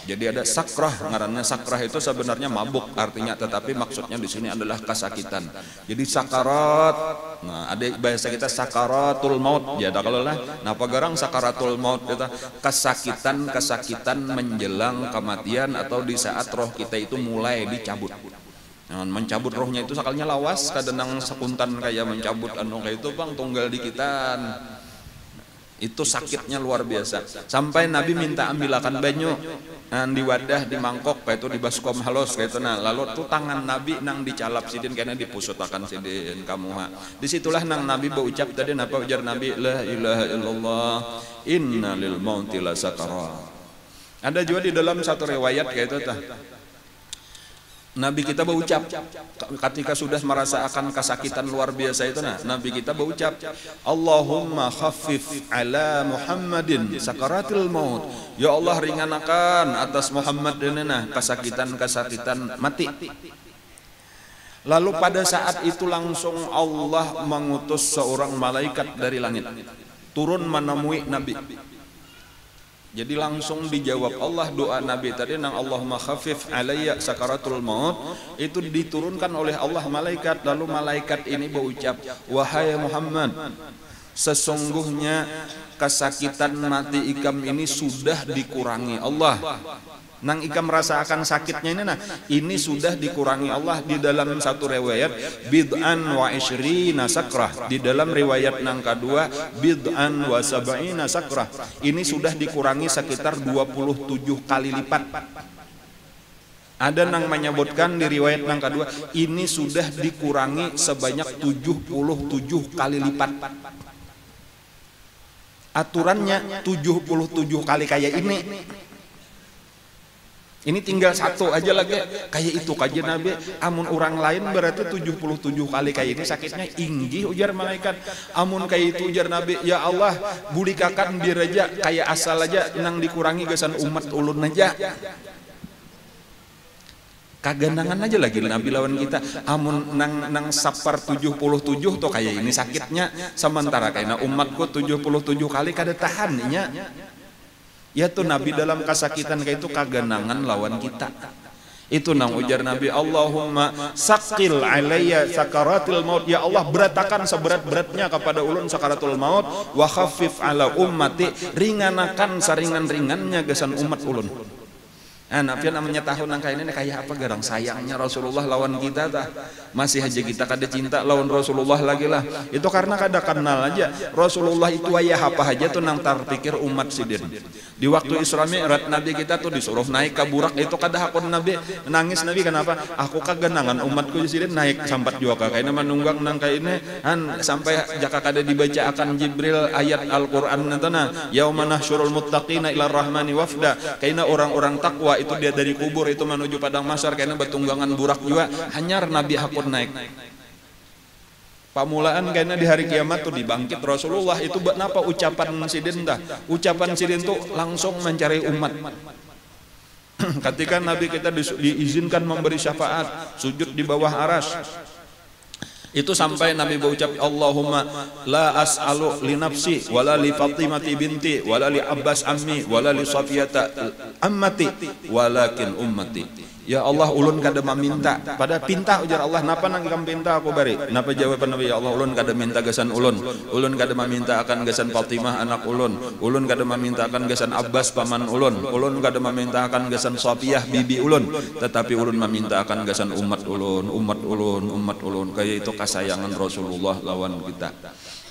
Jadi ada sakrah, ngarannya sakrah itu sebenarnya mabuk artinya, tetapi maksudnya di sini adalah kesakitan. Jadi sakarat, ada bahasa kita sakaratul maut. Ya kalau lah, napa garang sakaratul maut kita kesakitan menjelang kematian atau di saat roh kita itu mulai dicabut. Mencabut rohnya itu sakalnya lawas, kadang sekuntan kayak mencabut kayak itu bang tunggal dikitan. Itu sakitnya luar biasa. Sampai Nabi minta ambilakan banyu di wadah, di mangkok, kayak itu di baskom halus kayak itu. Lalu tuh tangan Nabi nang dicalap sidin karena dipusutakan sidin kamu. Disitulah nang Nabi berucap tadi napa ujar Nabi, la ilaha illallah, inna lil mauti la sakarat. Ada juga di dalam satu riwayat kayak itu tah. Nabi kita berucap ketika sudah merasakan kesakitan luar biasa itu, Nabi kita berucap, Allahumma khaffif ala Muhammadin sakaratil maut. Ya Allah ringankan atas Muhammad ini kesakitan mati. Lalu pada saat itu langsung Allah mengutus seorang malaikat dari langit turun menemui Nabi. Jadi langsung dijawab Allah doa Nabi tadi nang Allahumma khafif alayya sakaratul maut, itu diturunkan oleh Allah malaikat. Lalu malaikat ini berucap, wahai Muhammad, sesungguhnya kesakitan mati ikam ini sudah dikurangi Allah Nang ika merasakan sakitnya ini, nah ini sudah dikurangi Allah. Di dalam satu riwayat bid'an wa ishrina sakrah, di dalam riwayat nang kedua bid'an wa sab'ina sakrah, ini sudah dikurangi sekitar 27 kali lipat. Ada nang menyebutkan di riwayat nang kedua ini sudah dikurangi sebanyak 77 kali lipat. Aturannya 77 kali kayak ini. Ini tinggal satu aja lagi kayak itu kaji Nabi. Amun orang lain berarti 77 kali kayak ini sakitnya inggih ujar malaikat. Amun kayak itu ujar Nabi, ya Allah bulikakan biar aja kayak asal aja nang dikurangi gesan umat ulun aja. Kagandangan aja lagi Nabi lawan kita. Amun nang sapar 77 tuh kayak ini sakitnya, sementara kayak umatku 77 kali kada tahannya. Ya tuh Nabi dalam kesakitan kayak itu kagandangan lawan kita. Itu nang ujar Nabi, Allahumma sakil alayya sakaratul maut, ya Allah beratakan seberat-beratnya kepada ulun sakaratul maut, wa khaffif ala ummati, ringanakan saringan-ringannya gesan umat ulun. Nabi namanya tahun nang kayak ini kayak apa garang sayangnya Rasulullah lawan kita tah. Masih aja kita kada cinta lawan Rasulullah lagi lah. Itu karena kada kenal aja Rasulullah itu ayah apa aja tuh nang terpikir umat sidin. Di waktu Isra Mi'raj Nabi kita tuh disuruh naik ke burak, itu kada hakun Nabi nangis. Nabi kenapa? Aku kagenangan umatku sidin naik sampat juga kayak manunggang nang kayak ini sampai jaka kada dibaca akan Jibril ayat Al-Qur'an nantana yauma nahsyurul muttaqina ila rahmani wafda, kaina orang-orang takwa itu dia dari kubur itu menuju padang mahsyar karena betunggangan burak juga hanyar Nabi hakun naik. Pamulaan karena di hari kiamat tuh dibangkit Rasulullah itu kenapa ucapan sidin dah? Ucapan sidin tuh langsung mencari umat. Ketika Nabi kita diizinkan memberi syafaat, sujud di bawah aras. Itu sampai Nabi berucap Allahumma la as'alu li nafsi wala li Fatimati binti wala li Abbas ammi wala li Safiyata ammati walakin ummati. Ya Allah ulun kada meminta pada pinta ujar Allah, napa nang ikam pinta aku bari. Napa jawaban Nabi, ya Allah ulun kada minta gasan ulun kada meminta akan gasan Fatimah anak ulun kada meminta akan gasan Abbas paman ulun kada meminta akan gasan Safiyah bibi ulun, tetapi ulun meminta akan gasan umat ulun. Kayak itu kasayangan Rasulullah lawan kita.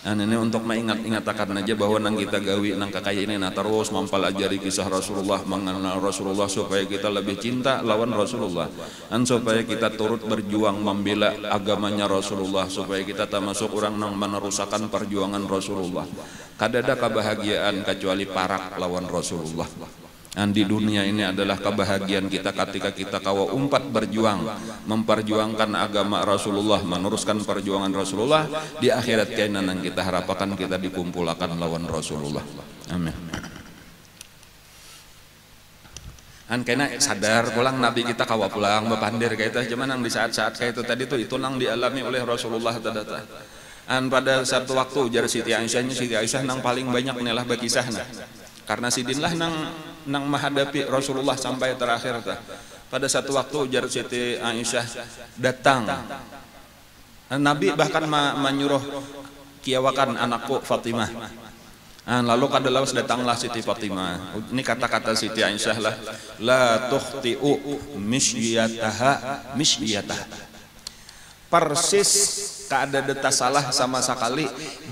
Ini untuk mengingat-ingatkan aja bahwa nang kita gawi nang kakaya ini terus mempelajari kisah Rasulullah, mengenal Rasulullah supaya kita lebih cinta lawan Rasulullah, dan supaya kita turut berjuang membela agamanya Rasulullah, supaya kita termasuk orang nang meneruskan perjuangan Rasulullah. Kada ada kebahagiaan kecuali parak lawan Rasulullah. Dan di dunia ini adalah kebahagiaan kita ketika kita kawa umpat berjuang memperjuangkan agama Rasulullah, meneruskan perjuangan Rasulullah. Di akhirat kainan yang kita harapkan kita dikumpulkan lawan Rasulullah. Amin. An kena sadar pulang Nabi kita kawa pulang bepandir kayak itu, cuman yang di saat-saat kayak itu tadi tuh itu nang dialami oleh Rasulullah tadata. An pada satu waktu ujar Siti Aisyah nang paling banyak nelah berkisahna. Karena sidinlah nang menghadapi Rasulullah sampai terakhir ta. Pada satu waktu ujar Siti Aisyah datang Nabi bahkan menyuruh kiawakan anakku Fatimah. Lalu kadalawas datanglah Siti Fatimah. Ini kata-kata Siti Aisyah lah, la tukhti'u misyiyatah. Persis kada ada salah sama sekali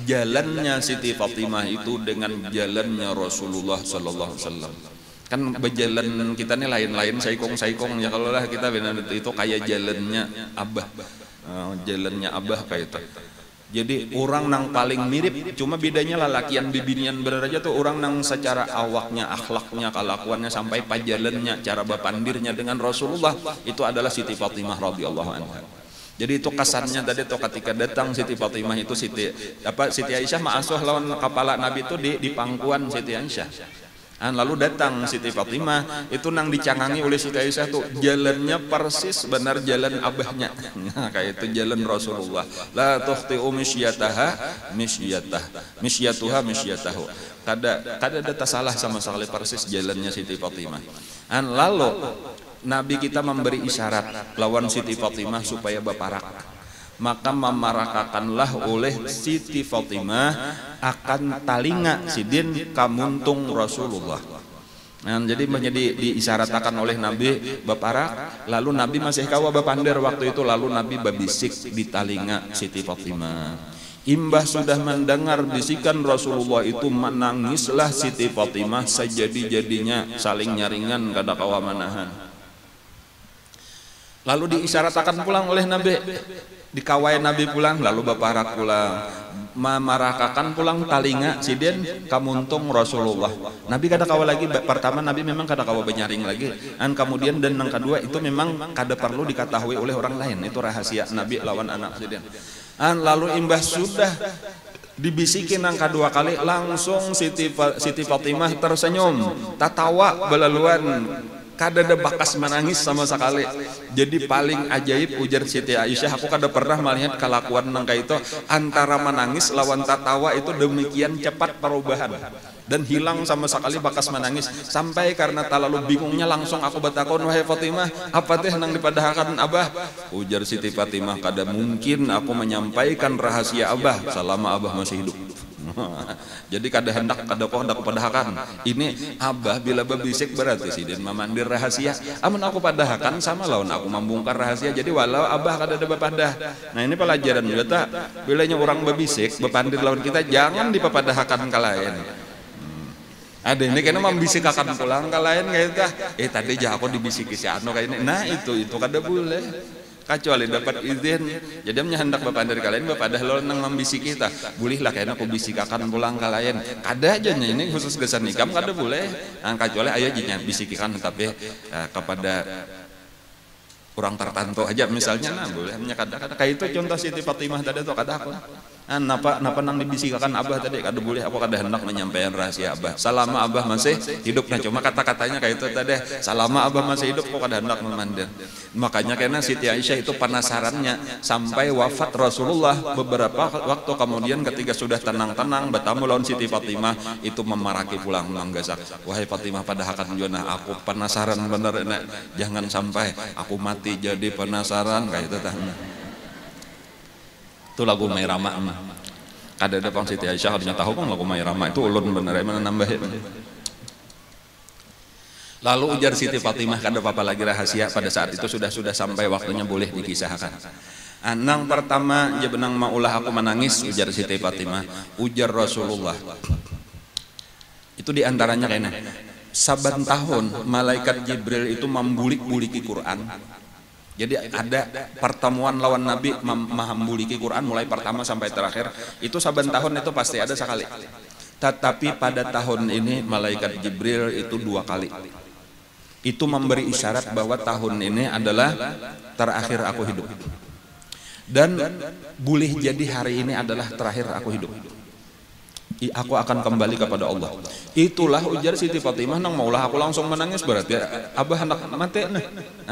jalannya Siti Fatimah itu dengan jalannya Rasulullah sallallahu alaihi wasallam. Kan berjalan kita nih lain-lain saikong ya, kalau lah kita benar itu kayak jalannya Abah kayak itu. Jadi orang nang paling mirip, cuma bedanya lalakian bibinian bener aja tuh, orang nang secara awaknya, akhlaknya, kelakuannya sampai pajalannya, cara bapandirnya dengan Rasulullah itu adalah Siti Fatimah radhiyallahu anha. Jadi itu kesannya tadi tuh ketika datang Siti Fatimah itu Siti Aisyah ma'asuh lawan kepala Nabi itu di pangkuan Siti Aisyah. Lalu datang Siti Fatimah itu nang dicangangi oleh Siti Aisyah tuh jalannya persis benar jalan abahnya. Kayak itu jalan Rasulullah. La tukhti'u misyatahu. Kada ada salah sama sekali persis jalannya Siti Fatimah. Lalu Nabi kita memberi isyarat lawan Siti Fatimah supaya baparak. Maka memarakakanlah oleh Siti Fatimah akan talinga sidin kamuntung Rasulullah. Nah, jadi menjadi diisyaratkan oleh Nabi baparak, lalu Nabi masih kawa bapander waktu itu, lalu Nabi babisik di telinga Siti Fatimah. Imbah sudah mendengar bisikan Rasulullah itu, menangislah Siti Fatimah sejadi-jadinya, saling nyaringan kada kawa manahan. Lalu diisyaratkan pulang oleh Nabi, dikawai Nabi pulang, lalu baparak pulang, memarakakan pulang talinga siden kamuntung Rasulullah. Nabi kada kawa lagi, pertama Nabi memang kada kawa benyaring lagi, dan kemudian dan yang kedua itu memang kada perlu diketahui oleh orang lain, itu rahasia Nabi lawan anak siden. Lalu imbah sudah dibisikin yang kedua kali, langsung Siti Fatimah tersenyum, tatawa belaluan, kada ada bakas menangis sama sekali. Jadi paling ajaib ujar Siti Aisyah, aku kada pernah melihat kelakuan nangka itu, antara menangis lawan tatawa itu demikian cepat perubahan dan hilang sama sekali bakas menangis. Sampai karena terlalu bingungnya langsung aku bertakon, wahai Fatimah, apa teh nang dipadahakan Abah? Ujar Siti Fatimah, kada mungkin aku menyampaikan rahasia Abah selama Abah masih hidup. Jadi kada hendak kada kok hendak padahakan. Ini Abah bila babisik berarti sidin memandir rahasia. Amun aku padahakan sama lawan aku membongkar rahasia. Jadi walau Abah kada ada bapadah. Nah ini pelajaran juga tak. Bilanya orang babisik bepandir lawan kita, jangan dipapadahakan kalayan. Ada ini kena membisik akan pulang kalayan kayak itu. Tadi jah aku dibisiki si Ano kayak ini. Nah itu kada boleh. Kecuali dapat izin. Jadi hendak bapak dari kalian, bapak dah lo nang membisik kita, bolehlah kayaknya aku bisikakan pulang kalian. Kada aja ini khusus gesan nikam kada boleh. Kecuali ayo aja bisikikan, tapi kepada orang tertentu aja misalnya, nah boleh. Kada kayak itu contoh Siti Fatimah tadi tuh kada aku. Napa nang dibisikakan Abah tadi kada boleh, aku kada hendak menyampaikan rahasia Abah selama Abah masih hidup. Nah cuma kata-katanya kayak itu tadi, selama Abah masih hidup kok kada hendak memandir. Makanya karena Siti Aisyah itu penasarannya sampai wafat Rasulullah beberapa waktu kemudian, ketika sudah tenang-tenang bertamu lawan Siti Fatimah itu memaraki pulang manggasak, wahai Fatimah padahakan jona, aku penasaran bener, jangan sampai aku mati jadi penasaran kayak itu tah. Itu lagu Mairama mah. Kada ada pang Siti Aisyah harusnya tahu pang lagu Mairama itu ulun bener mana nambahin. Lalu ujar Siti Fatimah, kada apa-apa lagi rahasia pada saat itu sudah sampai waktunya boleh dikisahkan. Nang pertama je benang maulah aku menangis, ujar Siti Fatimah, ujar Rasulullah. Itu diantaranya kayaknya saban tahun malaikat Jibril itu membulik-buliki Quran. Jadi ada pertemuan lawan Nabi membuliki Quran mulai pertama sampai terakhir. Itu saban tahun itu pasti ada sekali. Tetapi pada tahun ini malaikat Jibril itu 2 kali. Itu memberi isyarat bahwa tahun ini adalah terakhir aku hidup. Dan boleh jadi hari ini adalah terakhir aku hidup. Aku akan kembali kepada Allah. Itulah ujar Siti Fatimah, nang maulah aku langsung menangis, berarti Abah hendak mati nah.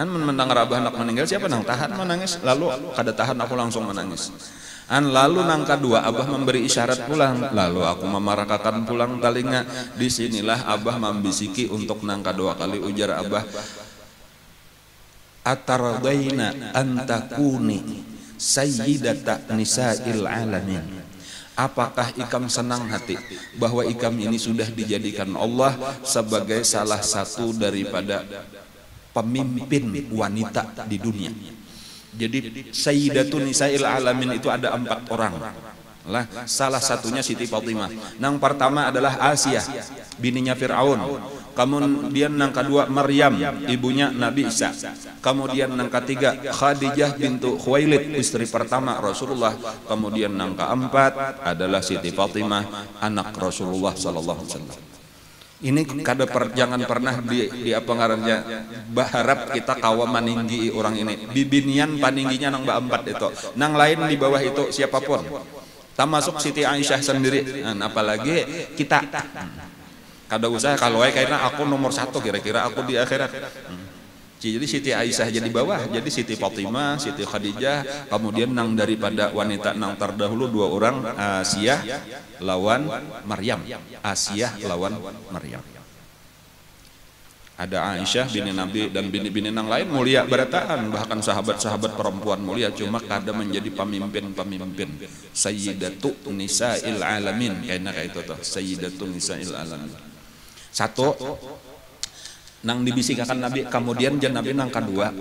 Mendengar Abah hendak meninggal, siapa nang tahan menangis? Lalu kada tahan aku langsung menangis. Lalu nang kedua Abah memberi isyarat pulang, lalu aku memarakakan pulang talinga. Disinilah Abah membisiki untuk nang kedua kali, ujar Abah, ataradaina antakuni sayyidata nisa'il alamin. Apakah ikam senang hati bahwa ikam ini sudah dijadikan Allah sebagai salah satu daripada pemimpin wanita di dunia? Jadi Sayyidatun Nisa'il Alamin itu ada 4 orang. Lah, salah satunya Siti Fatimah. Nang pertama adalah Asiyah, bininya Fir'aun. Kemudian nang kedua Maryam, ibunya Nabi Isa. Kemudian nang ketiga Khadijah bintu Khuwailid, istri pertama Rasulullah. Kemudian nang keempat adalah Siti Fatimah, anak Rasulullah sallallahu alaihi wasallam. Ini kada jangan pernah di apa ngarannya berharap kita kawa maninggi orang ini. Bibinian paningginya nang ba-4 itu. Nang lain di bawah itu siapapun. Termasuk Siti Aisyah sendiri. Apalagi kita. Kada usah kalau kayaknya aku nomor 1 kira-kira aku di akhirat. Jadi Siti Aisyah jadi bawah, jadi Siti Fatimah, Siti Khadijah, kemudian nang daripada wanita nang terdahulu 2 orang, Asiyah lawan Maryam. Asiyah lawan Maryam. Ada Aisyah bini Nabi dan bini-bini nang lain mulia berataan, bahkan sahabat-sahabat perempuan mulia, cuma kada menjadi pemimpin-pemimpin. Sayyidatu Nisa'il Alamin, kayaknya kayak itu tuh, Sayyidatu Nisa'il Alamin. Satu, nang dibisikakan Nabi. Kemudian jan Nabi nang kadua,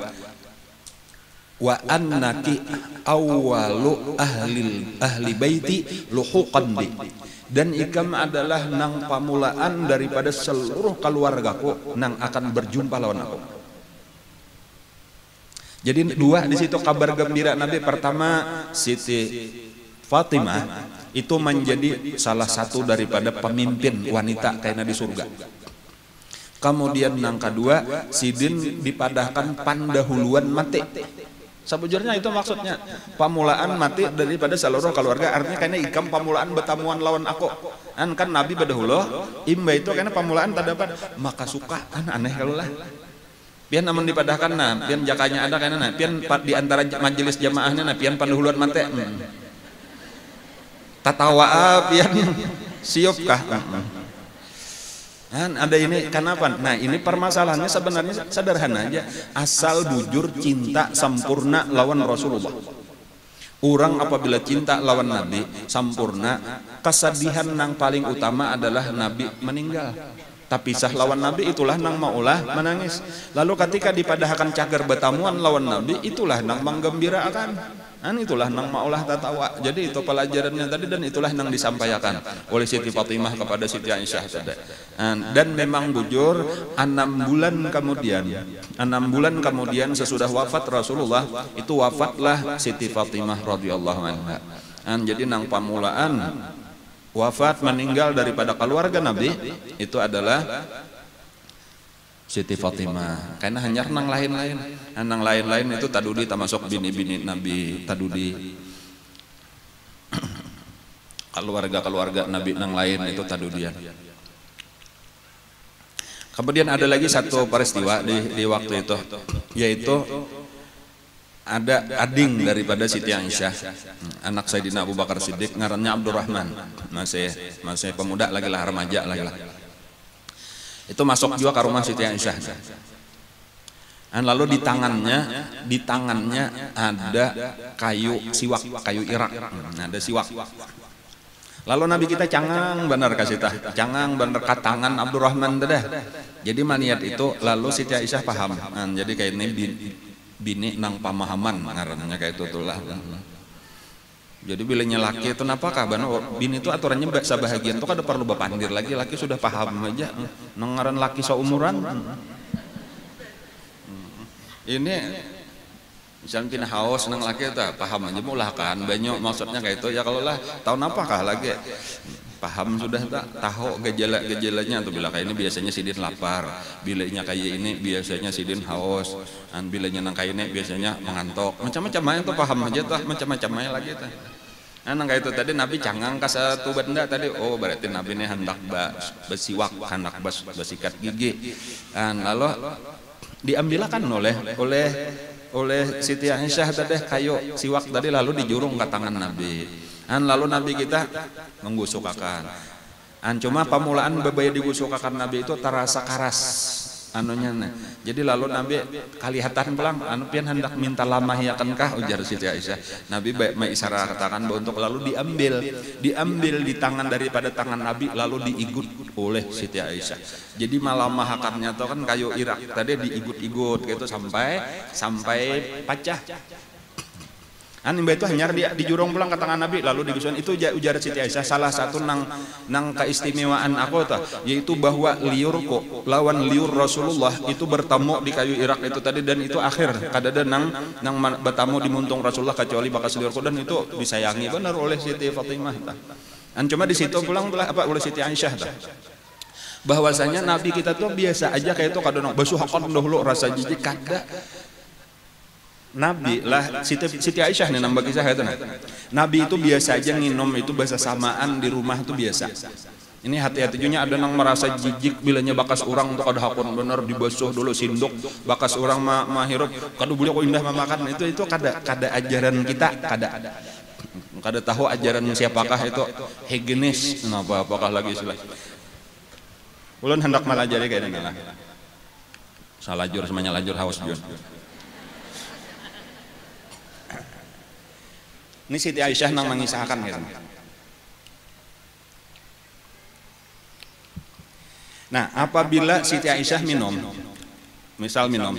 wa annaki awwalu ahli baiti luhuqan bi, dan ikam adalah nang pamulaan daripada seluruh keluargaku nang akan berjumpa lawan aku. Jadi dua di situ kabar gembira Nabi. Pertama, Siti Fatimah itu menjadi salah satu daripada pemimpin wanita kayaknya di surga. Kemudian nang kedua, Sidin dipadahkan pandahuluan mati. Sebujurnya itu maksudnya pamulaan mati daripada seluruh keluarga. Artinya kayaknya ikam pamulaan betamuan lawan aku. Kan Nabi badahuluh, imba itu kayaknya pamulaan tak dapat. Maka suka kan aneh kalau lah. Pian namun dipadahkan nah, pian jakanya ada kayaknya nah, pian di antara majelis jamaahnya nah, pian pandahuluan mati. Tatawa pian siop kah? Kan ada ini kenapa? Nah ini permasalahannya sebenarnya sederhana aja, asal bujur cinta sempurna lawan Rasulullah. Orang apabila cinta lawan Nabi sempurna, kesedihan nang paling utama adalah Nabi meninggal. Tapi sah lawan Nabi itulah nang maulah menangis. Lalu ketika dipadahkan cager betamuan lawan Nabi, itulah nang menggembirakan. Itulah nang maulah tatawa. Jadi itu pelajarannya tadi, dan itulah nang disampaikan oleh Siti Fatimah kepada Siti Aisyah tadi. Dan memang bujur 6 bulan kemudian sesudah wafat Rasulullah, itu wafatlah Siti Fatimah radhiyallahu anha. Jadi nang pamulaan wafat meninggal daripada keluarga Nabi itu adalah Siti Fatimah. Karena hanya nang lain-lain itu tadudi termasuk bini-bini Nabi, tadudi keluarga Nabi nang lain itu tadudian. Kemudian ada lagi satu peristiwa di waktu itu, yaitu ada ading daripada Siti Aisyah, anak Sayyidina Abu Bakar Siddiq, ngarannya Abdurrahman, masih pemuda lagi lah, remaja lagi lah. Itu masuk juga ke rumah Siti Aisyah. Lalu di tangannya ada kayu siwak, kayu irak, ada siwak. Lalu Nabi kita cangang bener kasih tah, cangang bener katangan Abdurrahman dah. Jadi maniat itu, lalu Siti Aisyah paham. Jadi kayak ini bini nang pamahaman ngarannya kayak itu lah. Jadi bilanya laki itu napakah bini itu aturannya sabahagian itu kada perlu bapandir lagi, laki sudah paham aja nang ngaran laki seumuran. Ini misalnya pina haus nang laki itu paham aja mulah kan banyak maksudnya kayak itu ya. Kalau lah tahun apakah lagi paham sudah tak tahu gejalanya tuh, bila kayak ini biasanya sidin lapar, bilanya kayak ini biasanya sidin haus, bilanya nang kayak ini biasanya mengantuk, macam-macam aja tuh paham aja tuh, macam-macam aja lagi tuh. Nang kayak itu tadi Nabi cangang ke satu benda tadi, oh berarti Nabi ini hendak bersiwak, hendak bersikat gigi. Lalu diambilkan oleh Siti Aisyah tadi kayu siwak tadi, lalu dijurung ke tangan Nabi. Lalu Nabi kita menggusukakan. Cuma pamulaan bebaya digusukakan Nabi itu terasa karas anunya. Jadi lalu Nabi kalihatan pulang, pian hendak minta lamah ya kankah, ujar Siti Aisyah. Nabi baik mengisyaratkan untuk lalu diambil di tangan daripada tangan Nabi, lalu diigut oleh Siti Aisyah. Jadi malamah akarnya itu kan kayu irak tadi diigut-igut gitu sampai pecah. Itu hanya dijurung pulang ke tangan Nabi, lalu digusukan. Itu ujar Siti Aisyah, salah satu nang keistimewaan aku tuh, yaitu bahwa liurku lawan liur Rasulullah itu bertemu di kayu irak itu tadi, dan itu akhir kadada nang bertemu di muntung Rasulullah kecuali bakas liurku, dan itu disayangi benar oleh Siti Fatimah. Cuma di situ pulang oleh Siti Aisyah bahwasanya Nabi kita tuh biasa aja kayak itu kadang basuhakan dahulu rasa jijik kada. Nabi lah Siti Aisyah nih nambah kisah itu. Nabi itu biasa aja nginom itu bahasa samaan di rumah itu biasa. Ini hati-hati juga ada nang merasa jijik bilanya bakas orang untuk ada hakun bener dibasuh dulu sinduk bakas orang mahirup kadu boleh kok indah memakan itu kada ajaran kita, kada tahu ajaran siapakah itu higienis apakah lagi istilah. Ulun hendak malajari kayak ini lah. Salajur semuanya lajur haus jun. Ini Siti Aisyah nang mengisahkan gitu. Nah, apabila Siti Aisyah minum, Misal minum.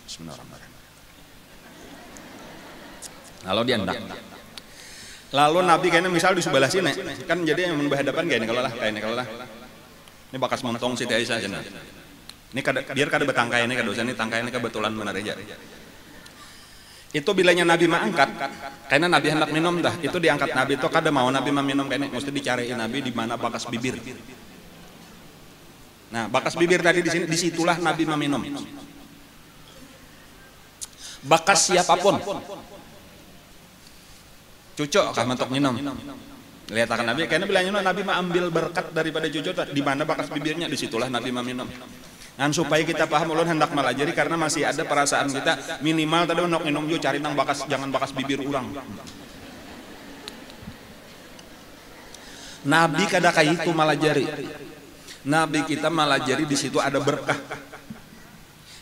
Bismillahirrahmanirrahim. Lalu diandak. Lalu Nabi kayaknya misal di sebelah sini, kan jadi yang menghadapan kayak ini kalau lah. Ini bakas montong Siti Aisyah cenah. Ini biar kada betangkai ini kada usah ini tangkai ini kebetulan benar aja. Itu bilanya Nabi mengangkat, karena Nabi hendak minum dah, itu diangkat Nabi itu kada mau Nabi meminum kayaknya mesti dicariin Nabi di mana bakas bibir. Nah, bakas bibir tadi di sini disitulah Nabi meminum. Bakas siapapun. Cucuk kah mentok minum. Lihat akan Nabi, karena bilangnya Nabi mengambil berkat daripada cucuk di mana bakas bibirnya disitulah Nabi meminum. Dan supaya kita paham ulun hendak melajari karena masih ada perasaan kita minimal tadi hendak minum juga cari nang bakas jangan bakas bibir urang. Nabi kada kayak itu malajari. Nabi kita malajari di situ ada berkah.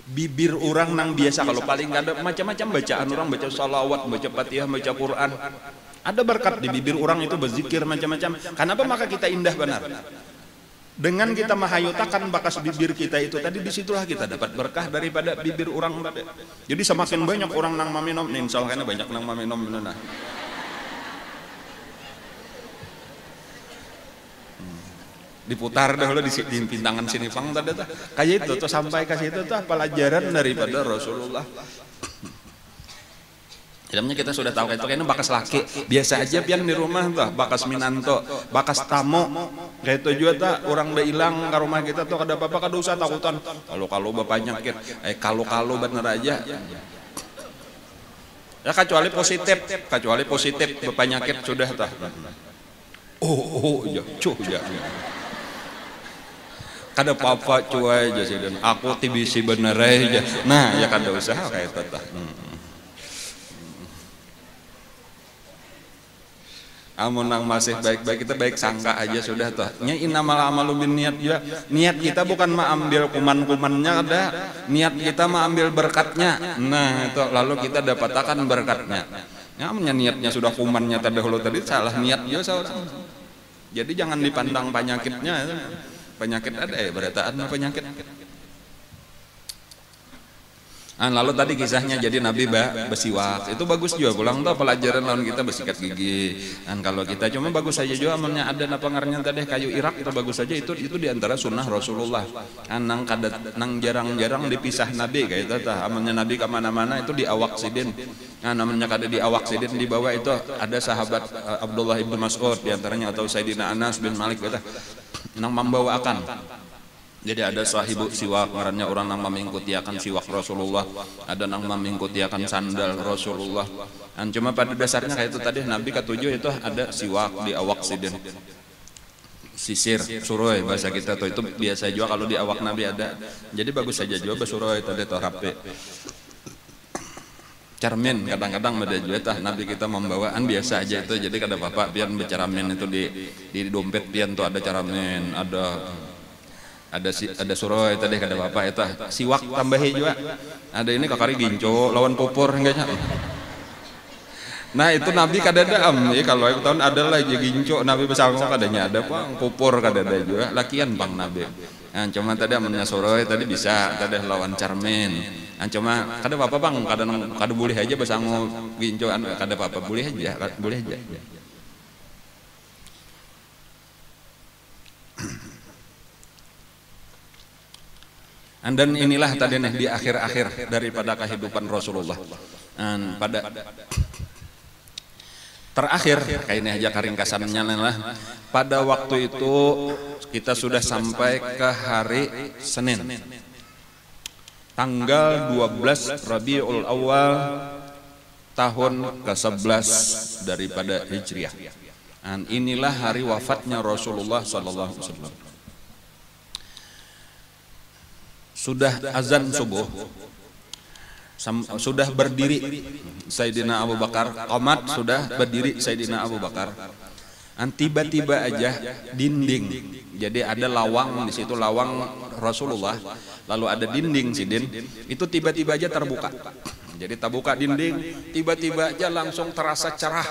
Bibir orang nang biasa kalau paling kada macam-macam bacaan orang baca salawat, baca Fatihah, baca Quran. Ada berkat di bibir orang itu berzikir macam-macam. Kenapa maka kita indah benar? Dengan kita menghayutakan bakas bibir kita itu tadi disitulah kita dapat berkah daripada bibir orang tadi. Jadi semakin banyak orang nang maminum, nih insya Allah banyak nang maminum nah. Diputar dahulu di pintangan sini pang tadi tuh. Kayak itu tuh sampai ke situ tuh pelajaran daripada Rasulullah. Dalamnya kita sudah tahu itu kayaknya bakas laki biasa aja pian di rumah tuh bakas minanto bakas tamu kayak itu juga tuh orang udah hilang ke rumah kita tuh ada apa-apa kada usah takutan kalau bapak nyakit kalau bener aja ya kecuali positif bapak nyakit sudah tuh ya kada apa-apa cuy aja sih dan aku TBC bener aja nah ya kada usah kayak itu tuh amun nang masih baik-baik kita baik sangka aja sudah tuh. Nya innamal amalu binniat juga. Niat kita bukan mengambil kuman-kumannya ada, niat kita mengambil berkatnya. Nah, itu lalu kita dapatkan berkatnya. Ya niatnya sudah kumannya terdahulu tadi salah niat juga salah. Jadi jangan dipandang penyakitnya. Penyakit ada berataan penyakit. Lalu tadi kisahnya jadi Nabi bersiwak itu bagus juga pulang tuh pelajaran lawan kita bersikat gigi. Dan kalau kita cuma bagus saja juga amalnya ada napangarnya tadi kayu Irak itu bagus saja itu diantara sunnah Rasulullah. Nang jarang-jarang dipisah Nabi kayak itu tah amalnya Nabi kemana-mana itu di awak sidin. Namanya kada di awak sidin di bawah itu ada sahabat Abdullah ibn Mas'ud diantaranya atau Sayyidina Anas bin Malik gitu. Nang membawakan. Jadi ada sahibu siwak ngarannya orang nang mengikuti akan siwak Rasulullah, ada nang mengikuti akan sandal Rasulullah. Dan cuma pada dasarnya kayak itu tadi Nabi ketujuh itu ada siwak di awak sidin. Sisir, suroy bahasa kita tuh itu biasa juga kalau di awak Nabi ada. Jadi bagus saja juga basuroy tadi tuh rapi. Cermin kadang-kadang ada juga tah Nabi kita membawaan biasa aja itu. Jadi kada apa-apa pian bercermin itu di dompet pian tuh ada cermin, ada suroy tadi kada apa itu siwak tambahi juga ada ini kakari ginco lawan pupur enggaknya nah itu Nabi kada ada kalau yang tahun ada lagi ginco Nabi bersama kadanya ada pang pupur kada ada juga lakian pang Nabi nah cuma tadi amannya suroy tadi bisa tadi lawan cermin nah cuma kada apa bang kada boleh aja bersama ginco kada apa boleh aja dan inilah tadi nih di akhir-akhir daripada kehidupan Rasulullah. Dan pada terakhir kayak ini aja karingkasannya lah. Pada waktu itu kita sudah sampai ke hari Senin. Tanggal 12 Rabiul Awal tahun ke-11 daripada Hijriah. Dan inilah hari wafatnya Rasulullah sallallahu alaihi wasallam. Sudah azan subuh, sudah berdiri Sayyidina Abu Bakar, qomat sudah berdiri Sayyidina Abu Bakar. Tiba-tiba aja dinding, jadi ada lawang di situ lawang Rasulullah, lalu ada dinding sidin, itu tiba-tiba aja terbuka. Jadi terbuka dinding, tiba-tiba aja langsung terasa cerah.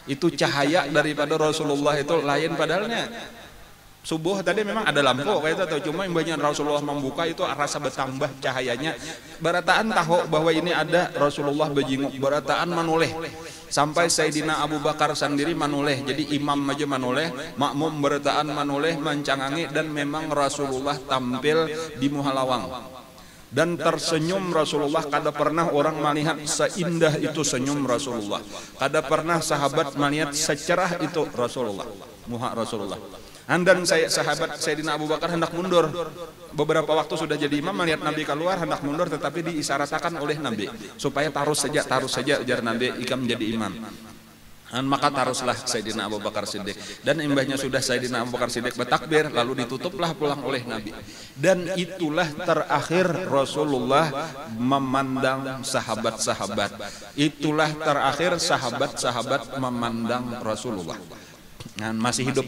Itu cahaya daripada Rasulullah itu lain padahalnya. Subuh tadi memang ada lampu kayak itu atau cuma imbahnya Rasulullah membuka itu rasa bertambah cahayanya. Barataan tahu bahwa ini ada Rasulullah bejinguk, barataan manuleh. Sampai Sayyidina Abu Bakar sendiri manuleh. Jadi imam aja manuleh, makmum barataan manuleh mancangangi dan memang Rasulullah tampil di muhalawang. Dan tersenyum Rasulullah, kada pernah orang melihat seindah itu senyum Rasulullah. Kada pernah sahabat melihat secerah itu Rasulullah, muha Rasulullah. Dan sahabat Sayyidina Abu Bakar hendak mundur. Beberapa waktu sudah jadi imam melihat Nabi keluar hendak mundur, tetapi diisyaratkan oleh Nabi supaya taruh saja ujar Nabi ikam menjadi imam. Maka taruhlah Sayyidina Abu Bakar Siddiq, dan imbahnya sudah Sayyidina Abu Bakar Siddiq bertakbir lalu ditutuplah pulang oleh Nabi. Dan itulah terakhir Rasulullah memandang sahabat-sahabat. Itulah terakhir sahabat-sahabat memandang Rasulullah. Nah, masih hidup.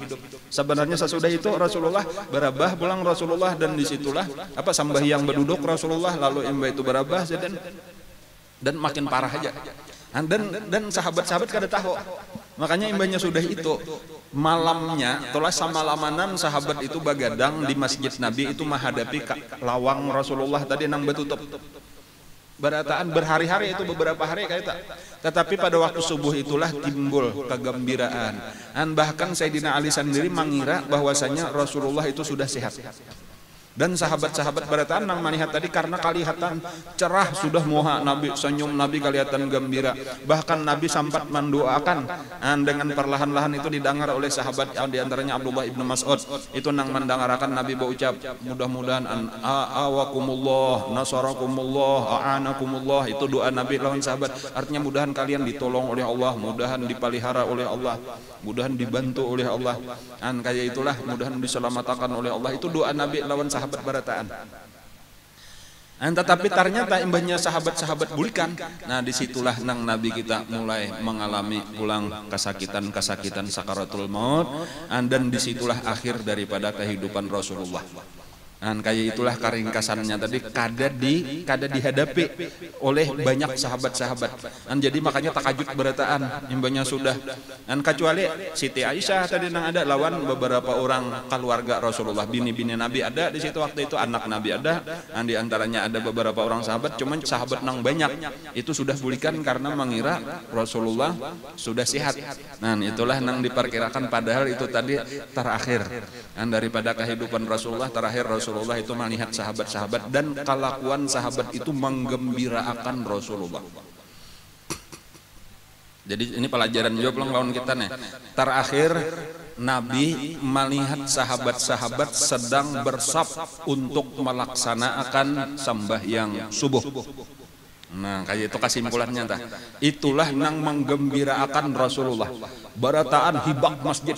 Sebenarnya sesudah itu Rasulullah berabah pulang Rasulullah, dan disitulah sembahyang berduduk Rasulullah, lalu imbah itu berabah dan makin parah aja. Dan sahabat-sahabat kada tahu. Makanya imbahnya sudah itu malamnya telah sama lamanan sahabat itu bagadang di masjid Nabi itu menghadapi lawang Rasulullah tadi nang betutup. Barataan berhari-hari itu beberapa hari kayak tak. Tetapi pada waktu subuh itulah timbul kegembiraan. Dan bahkan Sayyidina Ali sendiri mengira bahwasanya Rasulullah itu sudah sehat. Dan sahabat-sahabat barataan nang melihat tadi karena kelihatan cerah sudah moha Nabi, senyum Nabi kelihatan gembira. Bahkan Nabi sempat mendoakan, dengan perlahan-lahan itu didengar oleh sahabat, di antaranya Abdullah ibnu Mas'ud. Itu nang mendengarkan Nabi berucap, mudah-mudahan awakumullah, nasarakumullah, a'anakumullah. Itu doa Nabi lawan sahabat. Artinya mudahan kalian ditolong oleh Allah, mudahan dipelihara oleh Allah, mudahan dibantu oleh Allah. Kayak itulah mudahan diselamatkan oleh Allah. Itu doa Nabi lawan sahabat barataan. Tetapi ternyata imbahnya sahabat-sahabat bulikan. Nah, disitulah nang Nabi kita mulai mengalami pulang kesakitan sakaratul maut, dan disitulah akhir daripada kehidupan Rasulullah. Kayak itulah keringkasannya tadi kada dihadapi oleh banyak sahabat-sahabat. Jadi makanya takajud berataan imbahnya sudah. Kecuali Siti Aisyah tadi nang ada lawan beberapa orang keluarga Rasulullah, bini-bini Nabi ada di situ waktu itu, anak Nabi ada, di antaranya ada beberapa orang sahabat, cuman sahabat nang banyak itu sudah bulikan karena mengira Rasulullah sudah sehat. Itulah nang diperkirakan padahal itu tadi terakhir. Daripada kehidupan Rasulullah terakhir Rasulullah itu melihat sahabat-sahabat, dan kelakuan sahabat itu menggembirakan Rasulullah. Jadi ini pelajaran juga lawan kita nih. Terakhir Nabi melihat sahabat-sahabat sedang bersaf untuk melaksanakan sembahyang subuh. Kayak itu kesimpulannya tah. Itulah nang menggembirakan Rasulullah. Barataan hibak masjid.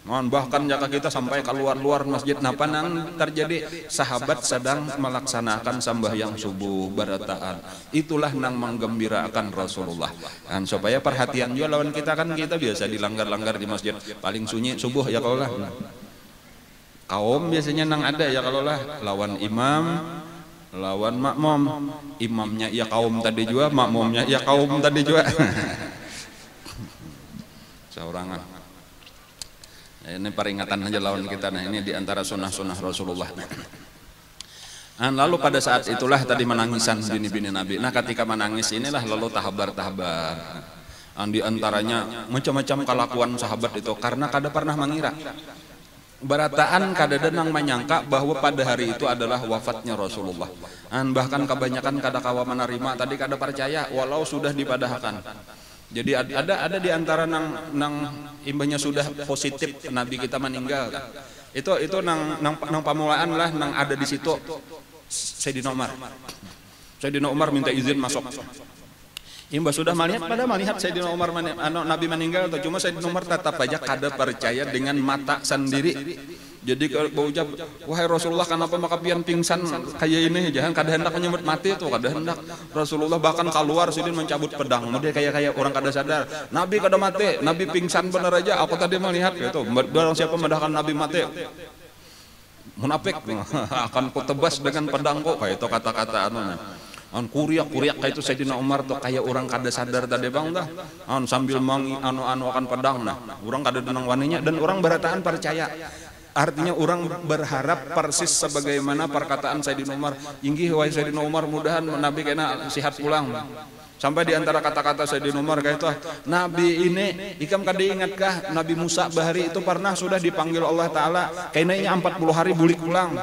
Bahkan jika kita sampai keluar masjid, napa nang terjadi sahabat sedang melaksanakan sembahyang subuh barataan. Itulah nang menggembirakan Rasulullah. Supaya perhatian juga lawan kita, kan kita biasa dilanggar-langgar di masjid. Paling sunyi subuh ya kalau lah. Kaum biasanya nang ada ya kalau lah lawan imam, lawan makmum, imamnya ya kaum tadi juga, makmumnya ya kaum tadi juga. Seorangan. Ini peringatan aja lawan kita. Nah, ini diantara sunnah-sunnah Rasulullah. Lalu pada saat itulah tadi menangisan bini-bini Nabi. Nah, ketika menangis inilah lalu tahbar. Di antaranya macam-macam kelakuan sahabat itu karena kada pernah mengira. Barataan kada denang menyangka bahwa pada hari itu adalah wafatnya Rasulullah. Bahkan kebanyakan kada kawa menerima, tadi kada percaya walau sudah dipadahkan. Jadi ada di antara nang imbahnya sudah positif Nabi kita meninggal. Itu nang pamulaan lah nang ada di situ Sayyidina Umar. Sayyidina Umar minta izin masuk. Imbah sudah melihat Sayyidina Umar Nabi meninggal, cuma Sayyidina Umar tetap aja kada percaya dengan mata sendiri. Jadi kalau berucap, wahai Rasulullah, kenapa maka pian pingsan kayak ini? Jangan kada hendak menyebut mati itu, kada hendak. Rasulullah bahkan keluar sini mencabut pedang. Dia kayak orang kada sadar. Nabi kada mati, Nabi pingsan benar aja. Aku tadi melihat gitu. Barang siapa mendahkan Nabi mati, munafik akan kutebas dengan pedangku. Kayak itu kata-kata kuriak kayak itu Sayyidina Umar tuh kayak orang kada sadar tadi bang dah. Sambil akan pedang nah. Orang kada denang waninya dan orang barataan percaya. Artinya orang berharap persis sebagaimana perkataan Sayyidina Umar, inggih wahai Sayyidina Umar, mudahan Nabi kena sihat pulang. Sampai di antara kata-kata Sayyidina Umar kayak itu, Nabi ini ikam kada ingatkah Nabi Musa bahari itu pernah sudah dipanggil Allah Ta'ala kainanya 40 hari bulik pulang.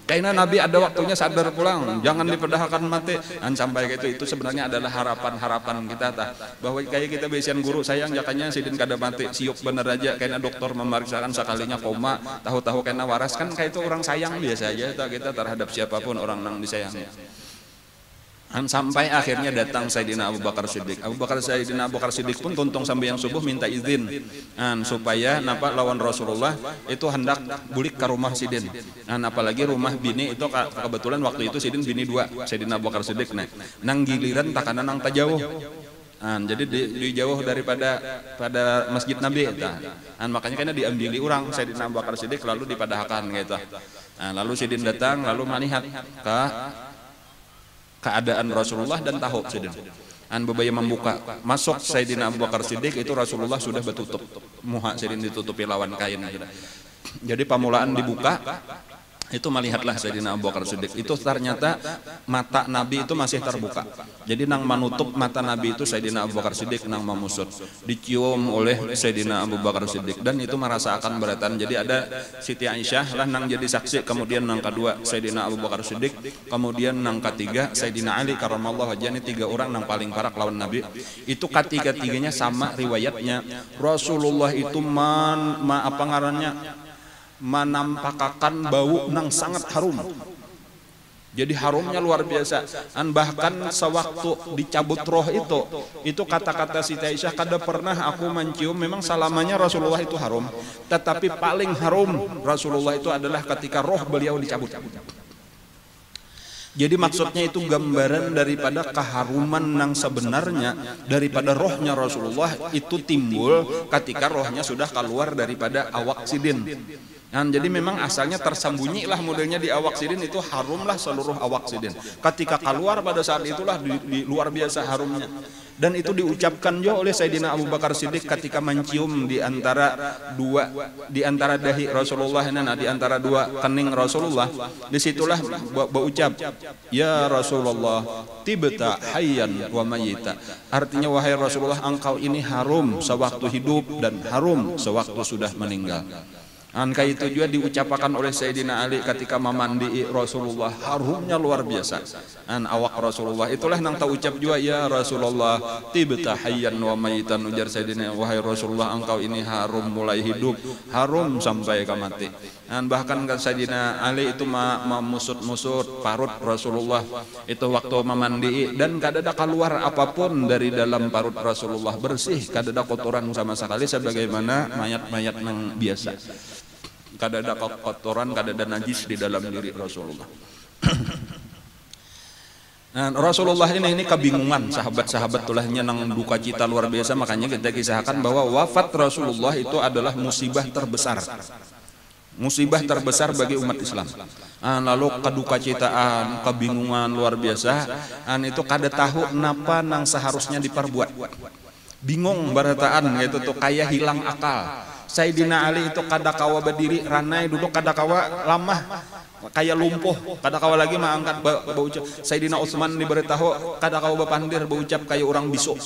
Karena Nabi ada waktunya sadar pulang, jangan dipedahkan mati. Dan sampai itu sebenarnya adalah harapan-harapan kita bahwa kayak kita besian guru sayang jakanya sidin kada mati, siuk bener aja karena dokter memeriksakan sekalinya koma, tahu-tahu karena waras kan kayak itu orang sayang biasa aja kita terhadap siapapun orang nang disayangi. Sampai akhirnya datang Sayyidina Abu Bakar Siddiq. Sayyidina Abu Bakar Siddiq pun tuntung sampai yang subuh minta izin supaya napa lawan Rasulullah itu hendak bulik ke rumah Sidin. Apalagi rumah bini itu kebetulan waktu itu Sidin bini dua, Sayyidina Abu Bakar Siddiq nang giliran takana nang tajauh. Jadi di jauh daripada pada masjid Nabi makanya kena diambil orang Sayyidina Abu Bakar Siddiq lalu dipadahkan gitu. Lalu Sidin datang lalu melihat ke keadaan Rasulullah dan tahu Sidin. Bebaya membuka masuk Sayyidina Abu Bakar Siddiq itu Rasulullah sudah bertutup muha Sidin ditutupi lawan kain. Jadi pamulaan dibuka itu melihatlah Sayyidina Abu Bakar Siddiq itu ternyata mata Nabi itu masih terbuka. Jadi nang menutup mata Nabi itu Sayyidina Abu Bakar Siddiq nang memusut dicium oleh Sayyidina Abu Bakar Siddiq dan itu merasakan beratan. Jadi ada Siti Aisyah lah nang jadi saksi, kemudian nang kedua Sayyidina Abu Bakar Siddiq, kemudian nang ketiga Sayyidina Ali karramallahu wajhahu. Ini 3 orang nang paling parah lawan Nabi. Itu ketiga-tiganya sama riwayatnya. Rasulullah itu apa ngarannya menampakkan bau nang sangat harum. Jadi harumnya luar biasa. Bahkan sewaktu dicabut roh itu kata-kata Siti Aisyah, kada pernah aku mencium, memang salamanya Rasulullah itu harum, tetapi paling harum Rasulullah itu adalah ketika roh beliau dicabut. Jadi maksudnya itu gambaran daripada keharuman yang sebenarnya daripada rohnya Rasulullah itu timbul ketika rohnya sudah keluar daripada awak Sidin. Jadi memang asalnya tersembunyi lah modelnya di awak Sidin, itu harumlah seluruh awak Sidin. Ketika keluar pada saat itulah di luar biasa harumnya. Dan itu diucapkan juga oleh Sayyidina Abu Bakar Siddiq ketika mencium di antara dahi Rasulullah, di antara dua kening Rasulullah. Disitulah berucap, ya Rasulullah, tibta hayyan wa mayyita. Artinya wahai Rasulullah, engkau ini harum sewaktu hidup dan harum sewaktu sudah meninggal. Angka itu juga diucapkan oleh Sayyidina Ali ketika memandi Rasulullah, harumnya luar biasa. Awak Rasulullah itulah nang tak ucap juga, ya Rasulullah tibta hayyan wa mayitan. Ujar Sayyidina, wahai Rasulullah, engkau ini harum mulai hidup, harum sampai ke mati. Bahkan Sayyidina Ali itu memusut-musut parut Rasulullah itu waktu memandi, dan kada ada keluar apapun dari dalam parut Rasulullah, bersih, kada ada kotoran sama sekali sebagaimana mayat-mayat yang biasa. Kada ada kotoran, kada ada najis di dalam diri Rasulullah. Rasulullah ini kebingungan, sahabat-sahabat tulahnya nang duka cita luar biasa. Makanya kita kisahkan bahwa wafat Rasulullah itu adalah musibah terbesar. Musibah terbesar bagi umat Islam. Lalu keduka citaan, kebingungan luar biasa. Itu kada tahu napa nang seharusnya diperbuat. Bingung barataan gitu tuh, kayak hilang akal. Sayyidina Ali itu kada kawa berdiri, ranai duduk kada kawa lamah, kayak lumpuh, kada kawa lagi mengangkat berucap. Sayyidina Utsman diberitahu kada kawa bepandir, berucap kayak orang bisu.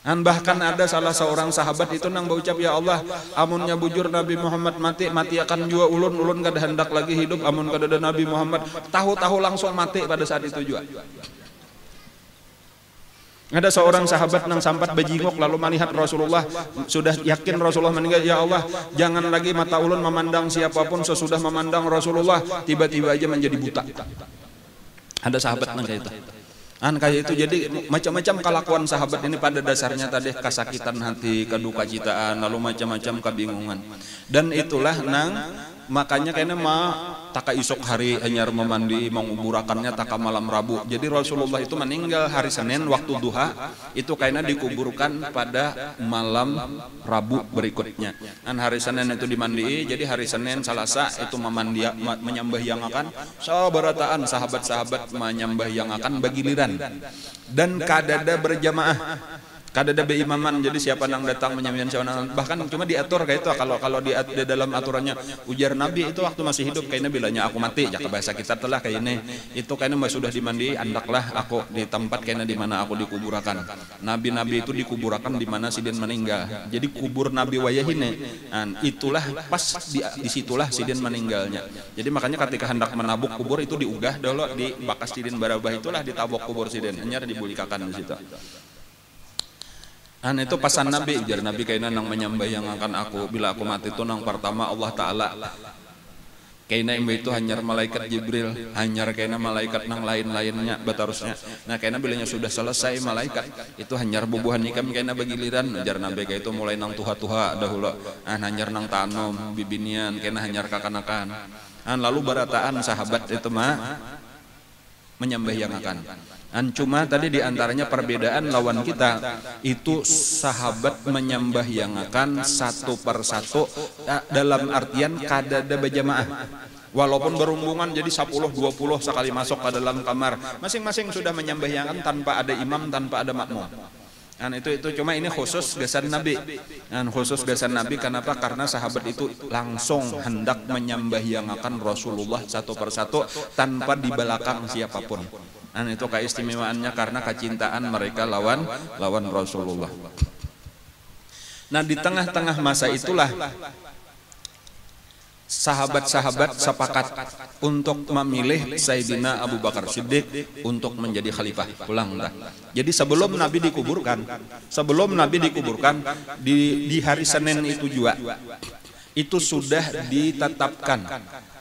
Bahkan ada salah seorang sahabat itu nang berucap, ya Allah, amunnya bujur Nabi Muhammad mati akan juga ulun kada hendak lagi hidup, amun kada ada Nabi Muhammad, tahu-tahu langsung mati pada saat itu juga. Ada seorang sahabat nang sampat bejingok lalu melihat Rasulullah, sudah yakin Rasulullah meninggal, ya Allah, jangan lagi mata ulun memandang siapapun sesudah memandang Rasulullah, tiba-tiba aja menjadi buta. Ada sahabat nang kayak itu. Kayak itu. Jadi macam-macam kelakuan sahabat ini pada dasarnya tadi kesakitan hati, keduka citaan, lalu macam-macam kebingungan. Dan itulah makanya kayaknya taka isok hari hanya memandi menguburakannya taka malam Rabu. Jadi Rasulullah itu meninggal hari Senin waktu duha, itu kayaknya dikuburkan pada malam Rabu berikutnya. Hari Senin itu dimandi, jadi hari Senin Selasa itu menyembahyangakan sabarataan sahabat-sahabat menyembahyangakan bagiliran dan kadada berjamaah. kada ada beimaman, jadi siapa nang datang menyamian sawana, bahkan cuma diatur kayak itu. Kalau di dalam aturannya ujar Nabi itu waktu masih hidup kayaknya bilanya aku mati, jaka bahasa kita telah kayak ini itu kayaknya sudah dimandi, andaklah aku di tempat kayaknya di mana aku dikuburakan. Nabi-nabi itu dikuburakan di mana sidin meninggal, jadi kubur Nabi wayahine, itulah pas disitulah sidin meninggalnya. Jadi makanya ketika hendak menabuk kubur itu diugah dulu di bakas sidin barabah, itulah ditabok kubur sidin, hanya dibulikakan di situ. Itu pasan Nabi, ujar Nabi kayaknya nang menyambayangkan aku bila aku mati itu nang pertama Allah Ta'ala kayaknya itu hanyar malaikat Jibril, hanyar kayaknya malaikat nang lain-lainnya batarusnya. Nah kayaknya bilanya sudah selesai malaikat itu hanyar bubuhan nikam kayaknya bagiliran, ujar Nabi kayak itu mulai nang tuha-tuha dahulu, hanyar nang tanom bibinian kayaknya hanyar kakanakan. Lalu barataan sahabat itu mah menyambayangkan. Cuma tadi diantaranya perbedaan lawan kita itu sahabat menyambayangkan satu persatu dalam artian kadada berjamaah. Walaupun berhubungan jadi 10-20 sekali masuk ke dalam kamar, masing-masing sudah menyambayangkan tanpa ada imam, tanpa ada makmum. Itu cuma ini khusus gasan Nabi. Khusus gasan Nabi kenapa? Karena sahabat itu langsung hendak menyambayangkan Rasulullah satu persatu tanpa di belakang siapapun. Itu keistimewaannya karena kecintaan mereka lawan Rasulullah. Nah di tengah-tengah masa itulah sahabat-sahabat sepakat untuk memilih Sayyidina Abu Bakar Siddiq untuk menjadi khalifah. Pulang dah. Jadi sebelum Nabi dikuburkan di hari Senin itu juga itu sudah ditetapkan.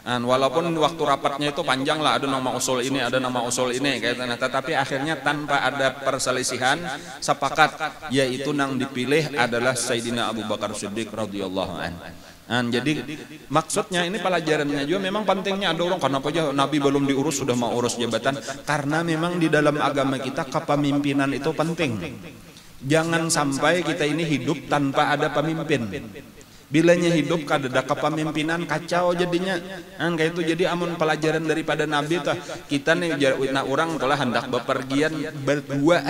Walaupun waktu rapatnya itu panjang lah, ada nama usul ini, ada nama usul ini, tetapi akhirnya tanpa ada perselisihan sepakat, yaitu nang dipilih adalah Sayyidina Abu Bakar Siddiq radhiyallahu anhu. Jadi maksudnya ini pelajarannya juga memang pentingnya ada orang kenapa aja Nabi belum diurus sudah mau urus jabatan, karena memang di dalam agama kita kepemimpinan itu penting. Jangan sampai kita ini hidup tanpa ada pemimpin. Bilanya hidup kadada kepemimpinan kacau jadinya. Kayak itu jadi amun pelajaran daripada Nabi tuh. Kita nih orang telah hendak bepergian berdua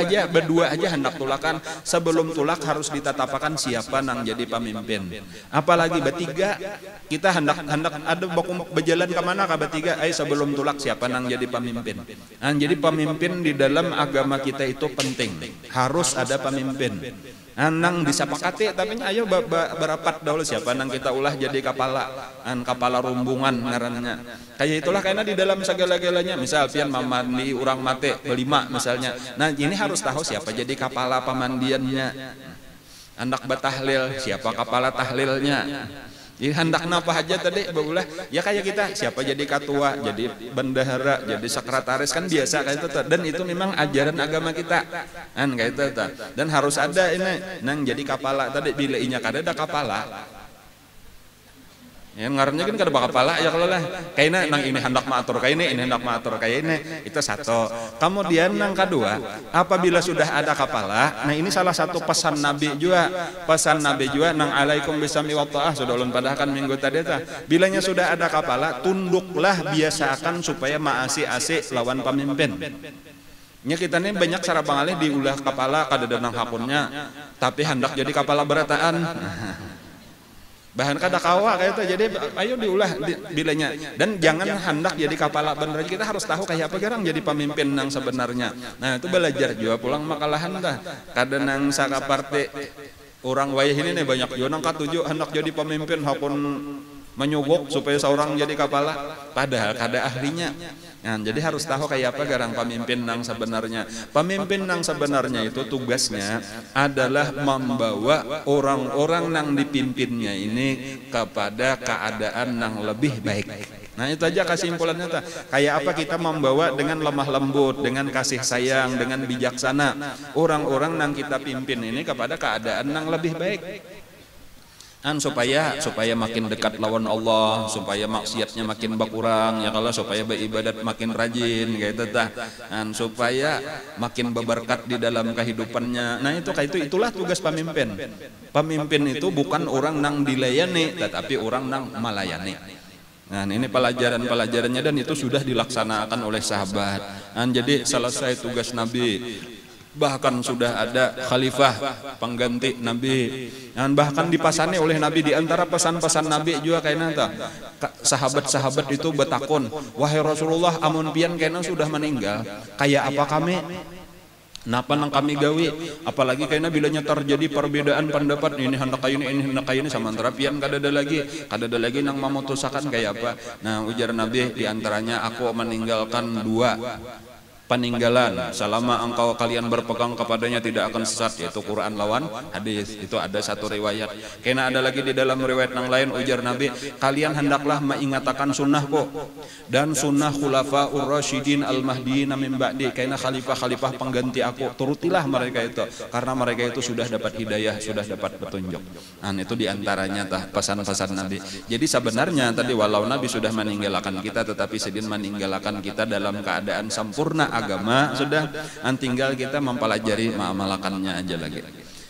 aja hendak tulakan. Sebelum tulak harus ditatapakan siapa nang jadi pemimpin. Apalagi bertiga kita hendak ada baku berjalan kemana ka bertiga. Sebelum tulak siapa nang jadi pemimpin. Jadi pemimpin di dalam agama kita itu penting. Harus ada pemimpin. Nang disepakati tapi ayo berapat dahulu siapa nang kita ulah jadi kepala rombongan ngarannya. Kayak itulah karena di dalam segala-galanya misal pian mamandi urang mate berlima misalnya. Nah ini harus tahu siapa jadi kepala pemandiannya. Hendak batahlil siapa kepala tahlilnya. Jadi hendak napa aja tadi bagulah ya kayak kita siapa jadi ketua, jadi bendahara, jadi sekretaris kan biasa kayak itu dan itu memang ajaran agama kita kayak itu dan harus ada ini nang jadi kepala tadi bila inya kada ada kepala ya ngarannya kan kada kepala ya kalau lah kayaknya nang ini hendak maatur kayak ini hendak maatur kayak ini itu satu. Kemudian nang kedua apabila sudah ada kepala, nah ini salah satu pesan Nabi juga nang alaikum bisami wa ta'ah sudah ulun padahkan minggu tadi ta bilanya sudah ada kepala tunduklah biasakan supaya maasi-asi lawan pemimpin. Nya kita nih banyak cara bangalih diulah kepala kada nang hakunnya tapi hendak jadi kepala berataan. Bahan kada kawa kayak itu jadi ayo diulah bilanya dan jangan hendak jadi kepala bener, kita harus tahu kayak apa gerang jadi pemimpin nang sebenarnya. Nah itu belajar juga pulang makalahan dah kada nang sakaparte orang wayah ini nih banyak juga nang katuju hendak jadi pemimpin hakun menyogok supaya seorang jadi kepala padahal kada ahlinya. Nah, jadi harus tahu kayak apa garang pemimpin nang sebenarnya. Pemimpin nang sebenarnya itu tugasnya adalah membawa orang-orang nang dipimpinnya ini kepada keadaan nang lebih baik. Nah itu aja kesimpulannya ta. Kayak apa kita membawa dengan lemah lembut, dengan kasih sayang, dengan bijaksana orang-orang nang kita pimpin ini kepada keadaan nang lebih baik. Supaya makin dekat lawan Allah, supaya maksiatnya makin berkurang ya kalau supaya beribadat makin rajin kayak itu tah. Supaya makin berberkat di dalam kehidupannya. Nah itulah tugas pemimpin. Pemimpin itu bukan orang nang dilayani tetapi orang nang melayani. Nah ini pelajarannya dan itu sudah dilaksanakan oleh sahabat. Jadi selesai tugas Nabi bahkan sudah ada khalifah pengganti Nabi, dan bahkan dipasani oleh Nabi. Di antara pesan-pesan Nabi juga kayaknya sahabat-sahabat itu betakun, wahai Rasulullah, amun pian kayaknya sudah meninggal, kayak apa kami? Napa nang kami gawi? Apalagi kayaknya bilanya terjadi perbedaan pendapat, ini hendak kayu ini hendak kayu ini, sama antara pian kadada lagi nang memutusakan kayak apa. Nah ujar Nabi, diantaranya aku meninggalkan dua peninggalan selama engkau kalian berpegang kepadanya tidak akan sesat, yaitu Quran lawan hadis. Itu ada satu riwayat. Karena ada lagi di dalam riwayat yang lain ujar Nabi, kalian hendaklah mengingatkan sunnahku dan sunnah khulafaur rasyidin al mahdiin min ba'di, karena khalifah-khalifah pengganti aku, turutilah mereka itu, karena mereka itu sudah dapat hidayah, sudah dapat petunjuk. Nah itu diantaranya pesan-pesan Nabi. Jadi sebenarnya tadi walau Nabi sudah meninggalkan kita, tetapi sedin meninggalkan kita dalam keadaan sempurna agama sudah, tinggal kita mempelajari mengamalkannya aja lagi.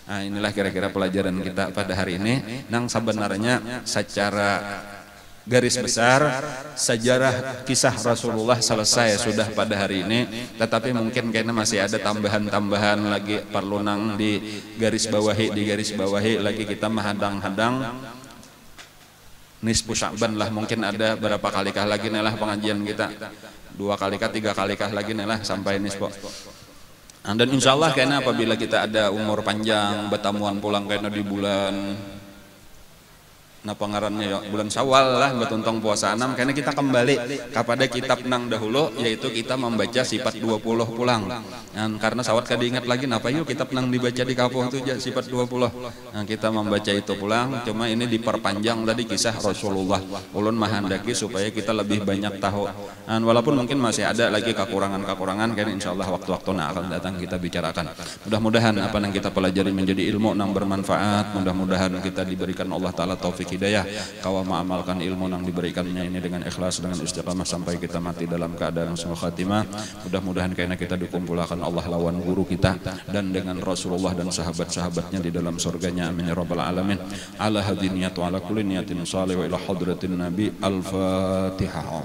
Nah inilah kira-kira pelajaran kita pada hari ini. Nang sebenarnya secara garis besar sejarah kisah Rasulullah selesai sudah pada hari ini, tetapi mungkin kayaknya masih ada tambahan-tambahan lagi perlu nang di garis bawahi lagi. Kita menghadang-hadang nisfu Sya'ban lah, mungkin ada berapa kalikah lagi nih lah pengajian kita, 2 kalikah 3 kalikah lagi nih lah sampai nisfu. Dan insya Allah kayaknya apabila kita ada umur panjang, bertamuan pulang kayaknya di bulan ngarannya ya, bulan Syawal lah, betuntong puasa 6, karena kita kembali kepada kitab nang dahulu, yaitu kita membaca sifat 20 pulang. Dan karena sawat kada ingat lagi napa yuk kitab nang dibaca di kampung itu sifat 20. Nah, kita membaca itu pulang, cuma ini diperpanjang tadi kisah Rasulullah. Ulun mahandaki supaya kita lebih banyak tahu. Dan walaupun mungkin masih ada lagi kekurangan-kekurangan, kan insyaallah waktu-waktu yang akan datang kita bicarakan. Mudah-mudahan apa yang kita pelajari menjadi ilmu yang bermanfaat. Mudah-mudahan kita diberikan Allah Ta'ala taufik hidayah, kau mengamalkan ilmu yang diberikannya ini dengan ikhlas, dengan istiqamah sampai kita mati dalam keadaan husnul khatimah. Mudah-mudahan karena kita dikumpulkan Allah lawan guru kita dan dengan Rasulullah dan sahabat-sahabatnya di dalam surganya, amin ya rabbal alamin. Ala hadiniyat wa ala kulli niyatin salih wa ila hadratin nabi. Al-Fatihah.